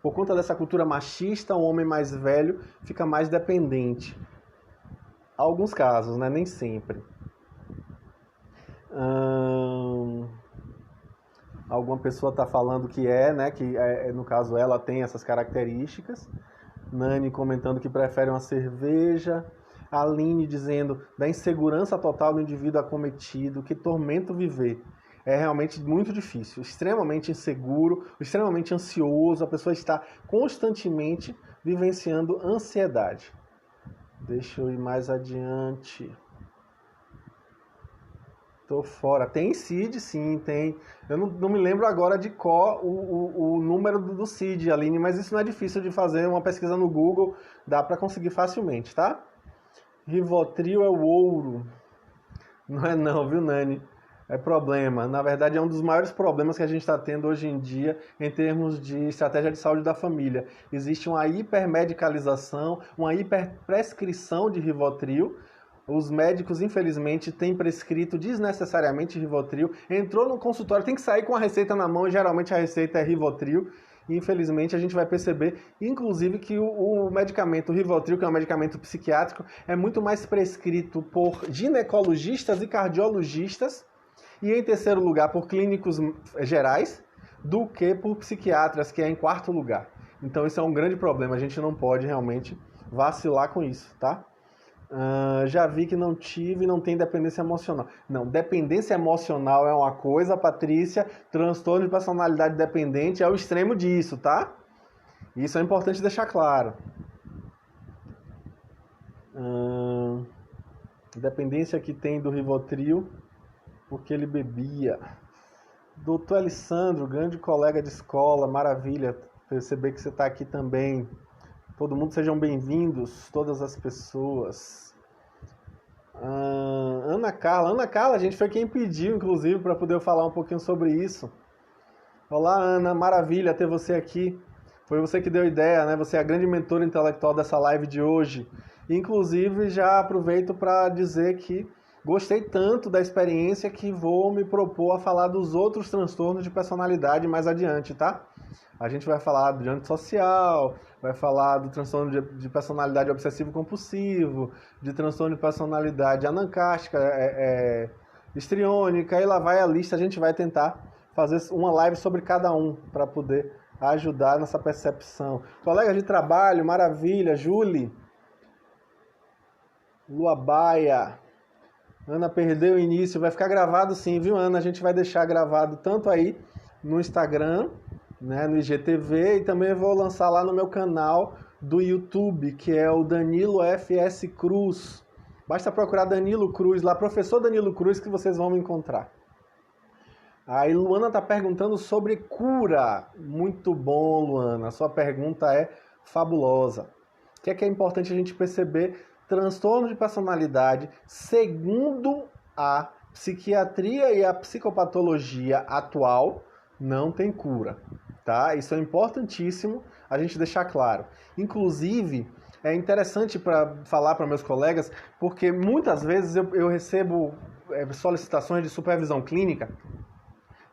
Por conta dessa cultura machista, o homem mais velho fica mais dependente. Alguns casos, né? Nem sempre. Alguma pessoa está falando que né? Que no caso ela tem essas características. Nani comentando que prefere uma cerveja. Aline dizendo da insegurança total do indivíduo acometido, que tormento viver. É realmente muito difícil, extremamente inseguro, extremamente ansioso, a pessoa está constantemente vivenciando ansiedade. Deixa eu ir mais adiante. Tô fora. Tem CID, sim, tem. Eu não me lembro agora de qual o número do CID, Aline, mas isso não é difícil de fazer, uma pesquisa no Google, dá para conseguir facilmente, tá? Rivotril é o ouro. Não é não, viu, Nani? É problema. Na verdade, é um dos maiores problemas que a gente está tendo hoje em dia em termos de estratégia de saúde da família. Existe uma hipermedicalização, uma hiperprescrição de Rivotril. Os médicos, infelizmente, têm prescrito desnecessariamente Rivotril. Entrou no consultório, tem que sair com a receita na mão, e geralmente a receita é Rivotril. E, infelizmente, a gente vai perceber, inclusive, que o medicamento Rivotril, que é um medicamento psiquiátrico, é muito mais prescrito por ginecologistas e cardiologistas, e, em terceiro lugar, por clínicos gerais, do que por psiquiatras, que é em quarto lugar. Então, isso é um grande problema. A gente não pode realmente vacilar com isso, tá? Já vi que não tive e não tem dependência emocional. Não, dependência emocional é uma coisa, Patrícia. Transtorno de personalidade dependente é o extremo disso, tá? Isso é importante deixar claro. Dependência que tem do Rivotril, porque ele bebia. Doutor Alessandro, grande colega de escola, maravilha perceber que você está aqui também. Todo mundo, sejam bem-vindos, todas as pessoas. Ana Carla, a gente foi quem pediu, inclusive, para poder falar um pouquinho sobre isso. Olá, Ana, maravilha ter você aqui. Foi você que deu ideia, né? Você é a grande mentora intelectual dessa live de hoje. Inclusive, já aproveito para dizer que gostei tanto da experiência que vou me propor a falar dos outros transtornos de personalidade mais adiante, tá? A gente vai falar do antissocial, vai falar do transtorno de personalidade obsessivo-compulsivo, de transtorno de personalidade anancástica, histriônica, e lá vai a lista. A gente vai tentar fazer uma live sobre cada um para poder ajudar nessa percepção. Colega de trabalho, maravilha, Julie, Lua Baia, Ana perdeu o início, vai ficar gravado sim, viu, Ana? A gente vai deixar gravado tanto aí no Instagram, né, no IGTV, e também vou lançar lá no meu canal do YouTube, que é o Danilo FS Cruz. Basta procurar Danilo Cruz lá, professor Danilo Cruz, que vocês vão me encontrar. Aí Luana está perguntando sobre cura. Muito bom, Luana. Sua pergunta é fabulosa. O que é importante a gente perceber? Transtorno de personalidade, segundo a psiquiatria e a psicopatologia atual, não tem cura, tá? Isso é importantíssimo a gente deixar claro. Inclusive, é interessante para falar para meus colegas, porque muitas vezes eu recebo solicitações de supervisão clínica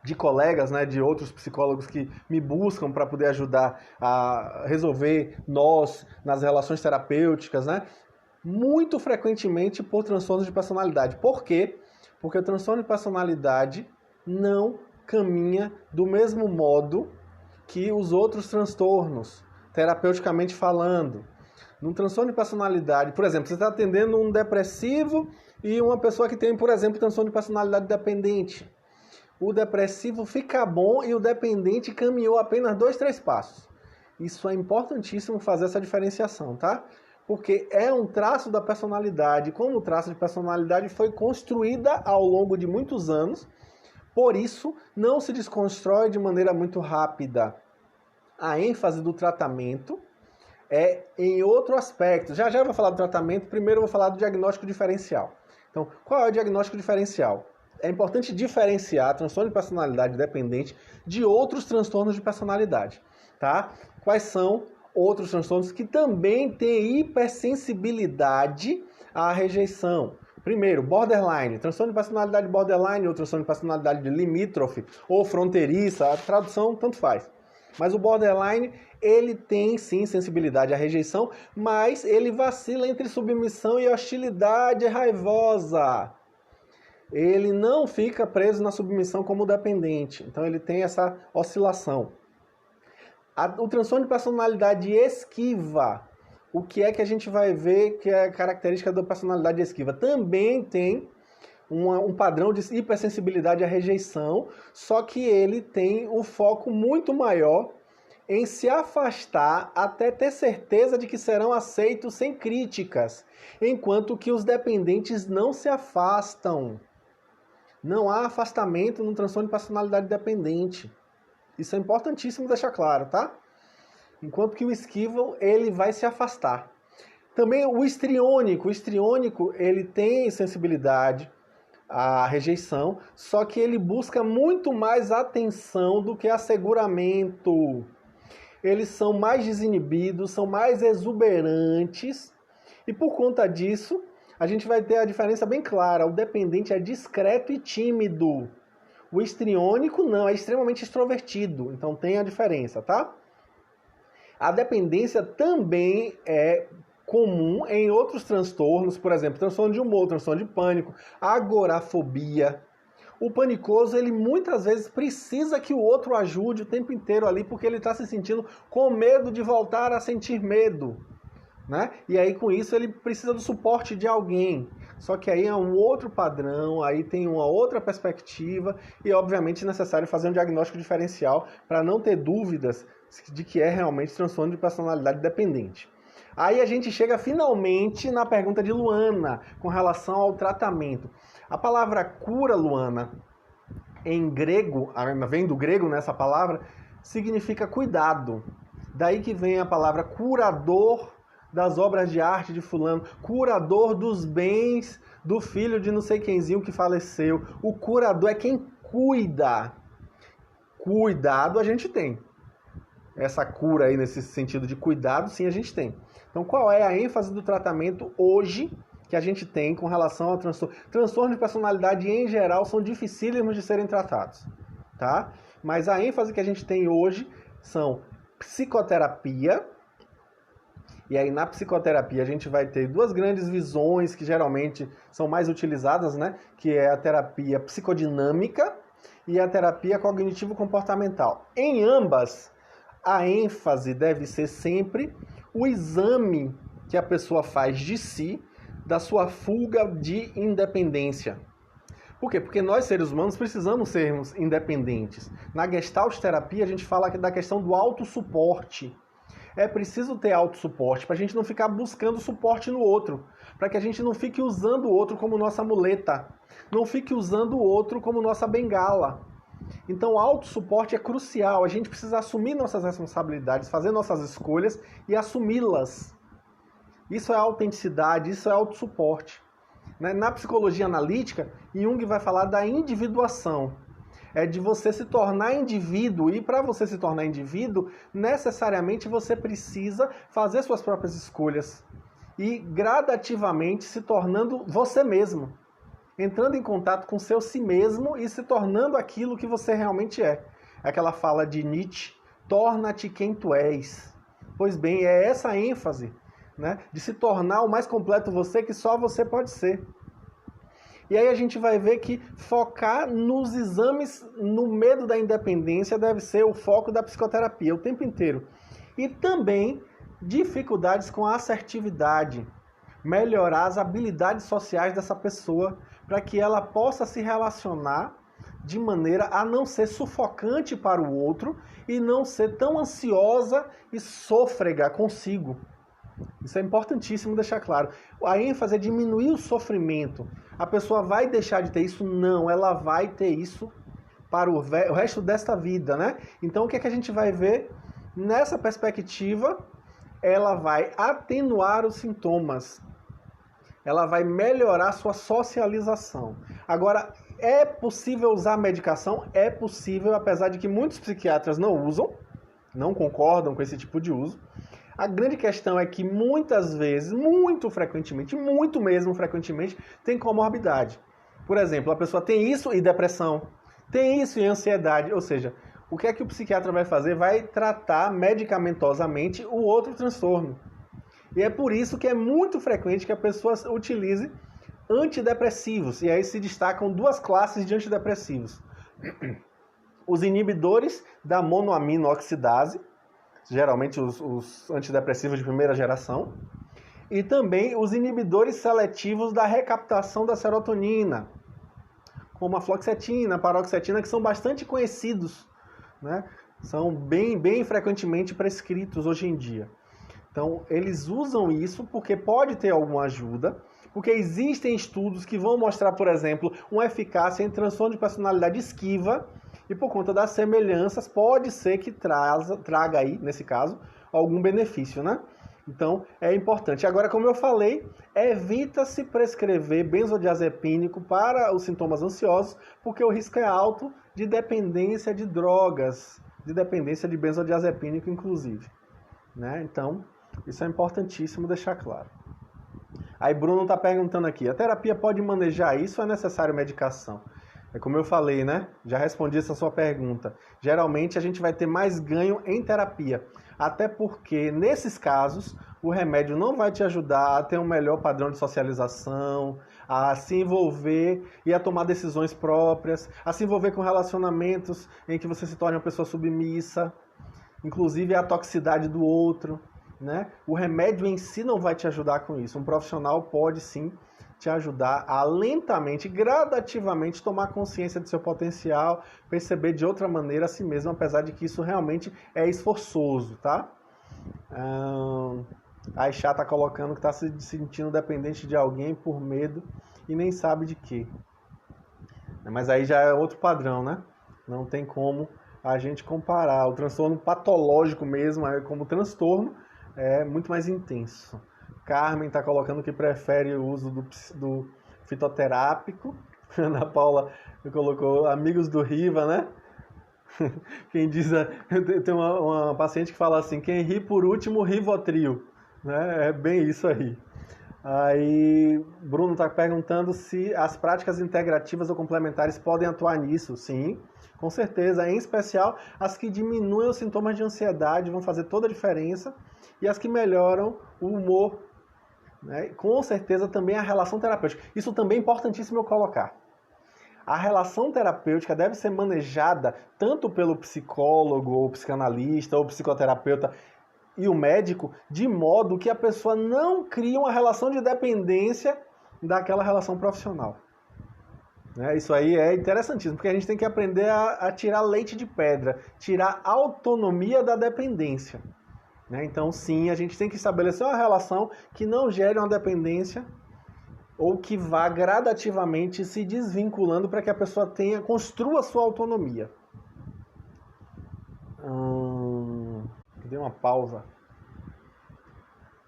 de colegas, né, de outros psicólogos que me buscam para poder ajudar a resolver nós nas relações terapêuticas, né? Muito frequentemente por transtornos de personalidade. Por quê? Porque o transtorno de personalidade não caminha do mesmo modo que os outros transtornos, terapeuticamente falando. Num transtorno de personalidade, por exemplo, você está atendendo um depressivo e uma pessoa que tem, por exemplo, transtorno de personalidade dependente. O depressivo fica bom e o dependente caminhou apenas 2, 3 passos. Isso é importantíssimo fazer essa diferenciação, tá? Porque é um traço da personalidade. Como o traço de personalidade foi construída ao longo de muitos anos, por isso não se desconstrói de maneira muito rápida. A ênfase do tratamento é em outro aspecto. Já eu vou falar do tratamento, primeiro eu vou falar do diagnóstico diferencial. Então, qual é o diagnóstico diferencial? É importante diferenciar transtorno de personalidade dependente de outros transtornos de personalidade, tá? Quais são outros transtornos que também têm hipersensibilidade à rejeição? Primeiro, borderline, transtorno de personalidade borderline ou transtorno de personalidade limítrofe ou fronteiriça, a tradução tanto faz. Mas o borderline, ele tem sim sensibilidade à rejeição, mas ele vacila entre submissão e hostilidade raivosa. Ele não fica preso na submissão como dependente, então ele tem essa oscilação. O transtorno de personalidade esquiva, o que é que a gente vai ver que é característica da personalidade esquiva? Também tem um padrão de hipersensibilidade à rejeição, só que ele tem um foco muito maior em se afastar até ter certeza de que serão aceitos sem críticas, enquanto que os dependentes não se afastam. Não há afastamento no transtorno de personalidade dependente. Isso é importantíssimo deixar claro, tá? Enquanto que o esquivo, ele vai se afastar. Também o histriônico, ele tem sensibilidade à rejeição, só que ele busca muito mais atenção do que asseguramento. Eles são mais desinibidos, são mais exuberantes, e por conta disso, a gente vai ter a diferença bem clara. O dependente é discreto e tímido. O histriônico não, é extremamente extrovertido. Então tem a diferença, tá? A dependência também é comum em outros transtornos, por exemplo, transtorno de humor, transtorno de pânico, agorafobia. O panicoso, ele muitas vezes precisa que o outro ajude o tempo inteiro ali, porque ele está se sentindo com medo de voltar a sentir medo, né? E aí com isso ele precisa do suporte de alguém. Só que aí é um outro padrão, aí tem uma outra perspectiva e obviamente é necessário fazer um diagnóstico diferencial para não ter dúvidas de que é realmente transtorno de personalidade dependente. Aí a gente chega finalmente na pergunta de Luana, com relação ao tratamento. A palavra cura, Luana, em grego, vem do grego nessa palavra, significa cuidado. Daí que vem a palavra curador das obras de arte de fulano, curador dos bens do filho de não sei quemzinho que faleceu. O curador é quem cuida. Cuidado a gente tem. Essa cura aí nesse sentido de cuidado, sim, a gente tem. Então, qual é a ênfase do tratamento hoje que a gente tem com relação ao transtorno? Transtornos de personalidade, em geral, são dificílimos de serem tratados, tá? Mas a ênfase que a gente tem hoje são psicoterapia. E aí, na psicoterapia, a gente vai ter duas grandes visões que geralmente são mais utilizadas, né? Que é a terapia psicodinâmica e a terapia cognitivo-comportamental. Em ambas, a ênfase deve ser sempre o exame que a pessoa faz de si, da sua fuga de independência. Por quê? Porque nós, seres humanos, precisamos sermos independentes. Na Gestalt terapia, a gente fala da questão do autossuporte. É preciso ter autossuporte para a gente não ficar buscando suporte no outro, para que a gente não fique usando o outro como nossa muleta, não fique usando o outro como nossa bengala. Então, o autossuporte é crucial. A gente precisa assumir nossas responsabilidades, fazer nossas escolhas e assumi-las. Isso é autenticidade, isso é autossuporte. Na psicologia analítica, Jung vai falar da individuação. É de você se tornar indivíduo. E para você se tornar indivíduo, necessariamente você precisa fazer suas próprias escolhas. E gradativamente se tornando você mesmo. Entrando em contato com seu si mesmo e se tornando aquilo que você realmente é. Aquela fala de Nietzsche, torna-te quem tu és. Pois bem, é essa a ênfase, né? De se tornar o mais completo você que só você pode ser. E aí a gente vai ver que focar nos exames, no medo da independência, deve ser o foco da psicoterapia o tempo inteiro. E também dificuldades com a assertividade. Melhorar as habilidades sociais dessa pessoa para que ela possa se relacionar de maneira a não ser sufocante para o outro e não ser tão ansiosa e sôfrega consigo. Isso é importantíssimo deixar claro. A ênfase é diminuir o sofrimento. A pessoa vai deixar de ter isso? Não, ela vai ter isso para o resto desta vida, né? Então, o que é que a gente vai ver? Nessa perspectiva, ela vai atenuar os sintomas. ela vai melhorar a sua socialização. Agora, é possível usar a medicação? É possível, apesar de que muitos psiquiatras não usam, não concordam com esse tipo de uso. A grande questão é que muitas vezes, muito frequentemente, muito mesmo frequentemente, tem comorbidade. Por exemplo, a pessoa tem isso e depressão, tem isso e ansiedade, ou seja, o que é que o psiquiatra vai fazer? Vai tratar medicamentosamente o outro transtorno. E é por isso que é muito frequente que a pessoa utilize antidepressivos. E aí se destacam duas classes de antidepressivos. Os inibidores da monoamino-oxidase, geralmente os antidepressivos de primeira geração, e também os inibidores seletivos da recaptação da serotonina, como a fluoxetina, a paroxetina, que são bastante conhecidos, né? São bem frequentemente prescritos hoje em dia. Então, eles usam isso porque pode ter alguma ajuda, porque existem estudos que vão mostrar, por exemplo, uma eficácia em transtorno de personalidade esquiva, e por conta das semelhanças, pode ser que traga aí, nesse caso, algum benefício, né? Então, é importante. Agora, como eu falei, evita-se prescrever benzodiazepínico para os sintomas ansiosos, porque o risco é alto de dependência de drogas, de dependência de benzodiazepínico, inclusive, né? Então, isso é importantíssimo deixar claro. Aí Bruno está perguntando aqui, a terapia pode manejar isso ou é necessário medicação? É como eu falei, né? Já respondi essa sua pergunta. Geralmente a gente vai ter mais ganho em terapia. Até porque, nesses casos, o remédio não vai te ajudar a ter um melhor padrão de socialização, a se envolver e a tomar decisões próprias, a se envolver com relacionamentos em que você se torne uma pessoa submissa, inclusive a toxicidade do outro, né? O remédio em si não vai te ajudar com isso. Um profissional pode sim te ajudar a lentamente, gradativamente tomar consciência do seu potencial, perceber de outra maneira a si mesmo, apesar de que isso realmente é esforçoso, tá? A Aisha tá colocando que está se sentindo dependente de alguém por medo e nem sabe de quê. Mas aí já é outro padrão, né? Não tem como a gente comparar. O transtorno patológico mesmo, como transtorno, é muito mais intenso. Carmen está colocando que prefere o uso do fitoterápico. Ana Paula colocou amigos do Riva, né? Quem diz... Tem uma paciente que fala assim, quem ri por último, Rivotril. Né? É bem isso aí. Aí Bruno está perguntando se as práticas integrativas ou complementares podem atuar nisso. Sim, com certeza. Em especial as que diminuem os sintomas de ansiedade vão fazer toda a diferença. E as que melhoram o humor, né? Com certeza também a relação terapêutica. Isso também é importantíssimo eu colocar. A relação terapêutica deve ser manejada tanto pelo psicólogo, ou psicanalista, ou psicoterapeuta e o médico, de modo que a pessoa não crie uma relação de dependência daquela relação profissional. Isso aí é interessantíssimo, porque a gente tem que aprender a tirar leite de pedra, tirar a autonomia da dependência. Então, sim, a gente tem que estabelecer uma relação que não gere uma dependência ou que vá gradativamente se desvinculando para que a pessoa construa a sua autonomia. Dei uma pausa.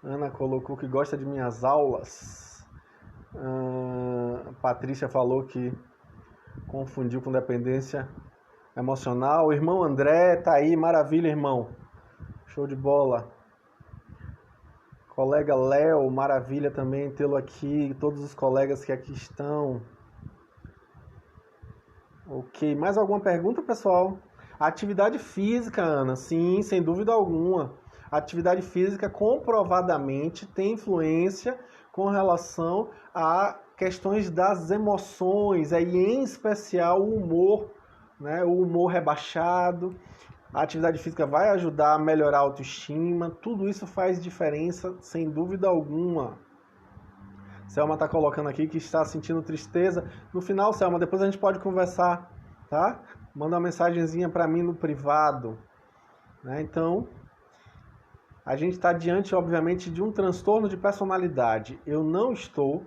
Ana colocou que gosta de minhas aulas. Patrícia falou que confundiu com dependência emocional. O irmão André tá aí, maravilha, irmão. Show de bola. Colega Léo, maravilha também tê-lo aqui. Todos os colegas que aqui estão. Ok, mais alguma pergunta, pessoal? A atividade física, Ana, sim, sem dúvida alguma. A atividade física comprovadamente tem influência com relação a questões das emoções, aí em especial o humor, né? O humor rebaixado. A atividade física vai ajudar a melhorar a autoestima. Tudo isso faz diferença, sem dúvida alguma. Selma está colocando aqui que está sentindo tristeza. No final, Selma, depois a gente pode conversar, tá? Manda uma mensagenzinha para mim no privado. Então, a gente está diante, obviamente, de um transtorno de personalidade. Eu não estou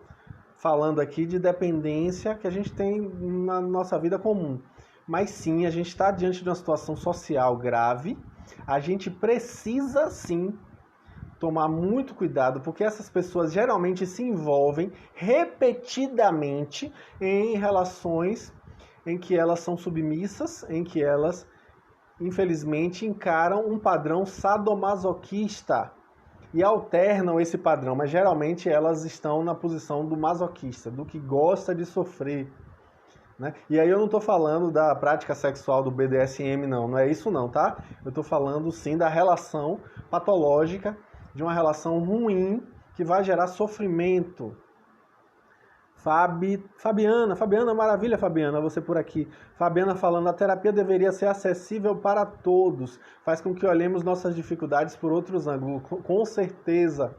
falando aqui de dependência que a gente tem na nossa vida comum. Mas sim, a gente está diante de uma situação social grave. A gente precisa, sim, tomar muito cuidado, porque essas pessoas geralmente se envolvem repetidamente em relações em que elas são submissas, em que elas, infelizmente, encaram um padrão sadomasoquista e alternam esse padrão, mas geralmente elas estão na posição do masoquista, do que gosta de sofrer, né? E aí eu não estou falando da prática sexual do BDSM, não é isso não, tá? Eu estou falando sim da relação patológica, de uma relação ruim que vai gerar sofrimento. Fabiana, maravilha, Fabiana, você por aqui. Fabiana falando, a terapia deveria ser acessível para todos, faz com que olhemos nossas dificuldades por outros ângulos. Com certeza,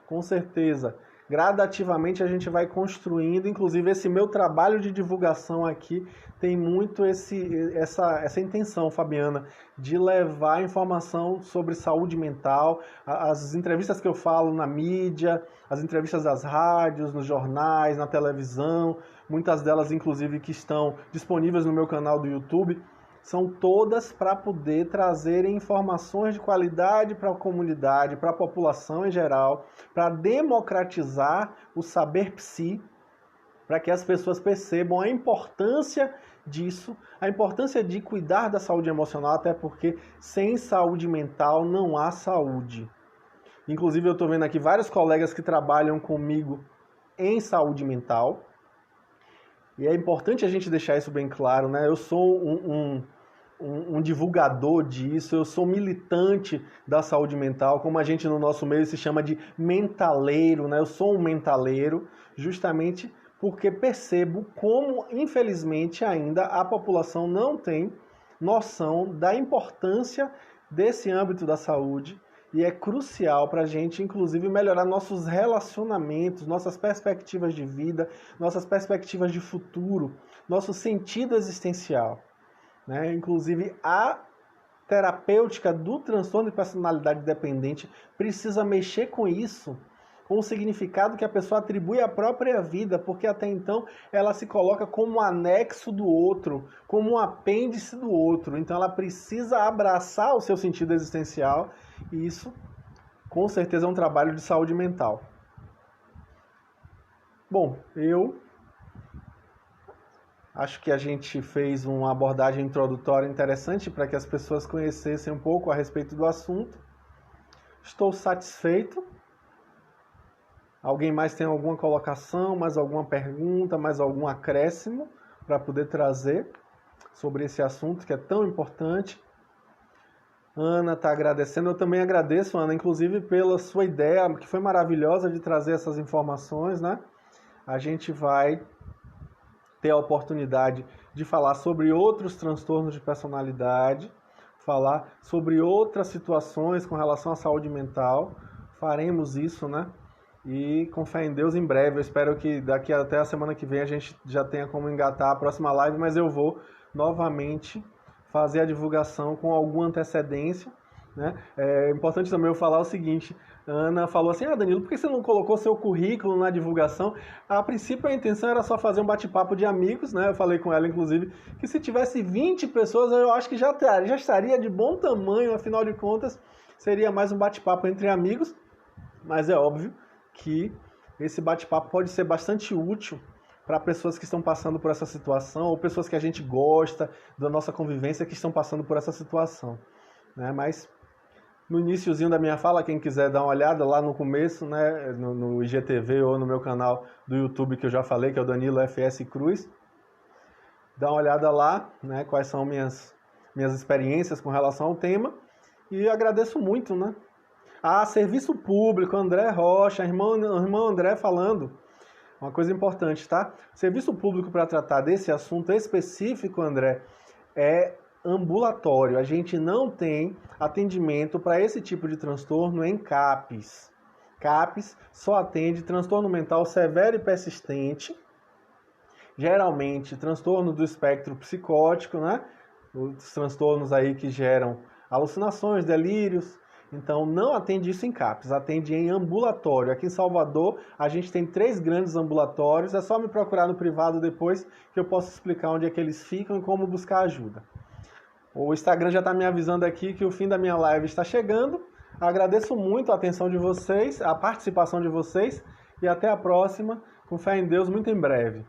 com certeza. Gradativamente a gente vai construindo, inclusive esse meu trabalho de divulgação aqui tem muito essa intenção, Fabiana, de levar informação sobre saúde mental, as entrevistas que eu falo na mídia, as entrevistas das rádios, nos jornais, na televisão, muitas delas inclusive que estão disponíveis no meu canal do YouTube, são todas para poder trazer informações de qualidade para a comunidade, para a população em geral, para democratizar o saber psi, para que as pessoas percebam a importância disso, a importância de cuidar da saúde emocional, até porque sem saúde mental não há saúde. Inclusive eu estou vendo aqui vários colegas que trabalham comigo em saúde mental, e é importante a gente deixar isso bem claro, né? Eu sou um divulgador disso, eu sou militante da saúde mental, como a gente no nosso meio se chama de mentaleiro, né? Eu sou um mentaleiro, justamente porque percebo como, infelizmente, ainda a população não tem noção da importância desse âmbito da saúde, e é crucial para a gente, inclusive, melhorar nossos relacionamentos, nossas perspectivas de vida, nossas perspectivas de futuro, nosso sentido existencial, né? Inclusive, a terapêutica do transtorno de personalidade dependente precisa mexer com isso, com o significado que a pessoa atribui à própria vida, porque até então ela se coloca como um anexo do outro, como um apêndice do outro. Então ela precisa abraçar o seu sentido existencial, e isso com certeza é um trabalho de saúde mental. Bom, eu acho que a gente fez uma abordagem introdutória interessante para que as pessoas conhecessem um pouco a respeito do assunto. Estou satisfeito. Alguém mais tem alguma colocação, mais alguma pergunta, mais algum acréscimo para poder trazer sobre esse assunto que é tão importante? Ana está agradecendo. Eu também agradeço, Ana, inclusive pela sua ideia, que foi maravilhosa de trazer essas informações, né? A gente vai ter a oportunidade de falar sobre outros transtornos de personalidade, falar sobre outras situações com relação à saúde mental. Faremos isso, né? E com fé em Deus, em breve. Eu espero que daqui até a semana que vem a gente já tenha como engatar a próxima live, mas eu vou novamente fazer a divulgação com alguma antecedência, né? É importante também eu falar o seguinte: a Ana falou assim, Danilo, por que você não colocou seu currículo na divulgação? A princípio a intenção era só fazer um bate-papo de amigos, né? Eu falei com ela, inclusive, que se tivesse 20 pessoas, eu acho que já estaria de bom tamanho, afinal de contas, seria mais um bate-papo entre amigos, mas é óbvio que esse bate-papo pode ser bastante útil para pessoas que estão passando por essa situação, ou pessoas que a gente gosta da nossa convivência que estão passando por essa situação, né? Mas no iniciozinho da minha fala, quem quiser dar uma olhada lá no começo, né, no IGTV ou no meu canal do YouTube que eu já falei, que é o Danilo FS Cruz, dá uma olhada lá, né, quais são minhas experiências com relação ao tema, e agradeço muito, né? Serviço público, André Rocha, irmão André falando. Uma coisa importante, tá? Serviço público para tratar desse assunto específico, André, é ambulatório. A gente não tem atendimento para esse tipo de transtorno em CAPS. CAPS só atende transtorno mental severo e persistente, geralmente transtorno do espectro psicótico, né? Os transtornos aí que geram alucinações, delírios. Então, não atende isso em CAPS, atende em ambulatório. Aqui em Salvador, a gente tem 3 grandes ambulatórios. É só me procurar no privado depois que eu posso explicar onde é que eles ficam e como buscar ajuda. O Instagram já está me avisando aqui que o fim da minha live está chegando. Agradeço muito a atenção de vocês, a participação de vocês e até a próxima. Com fé em Deus, muito em breve.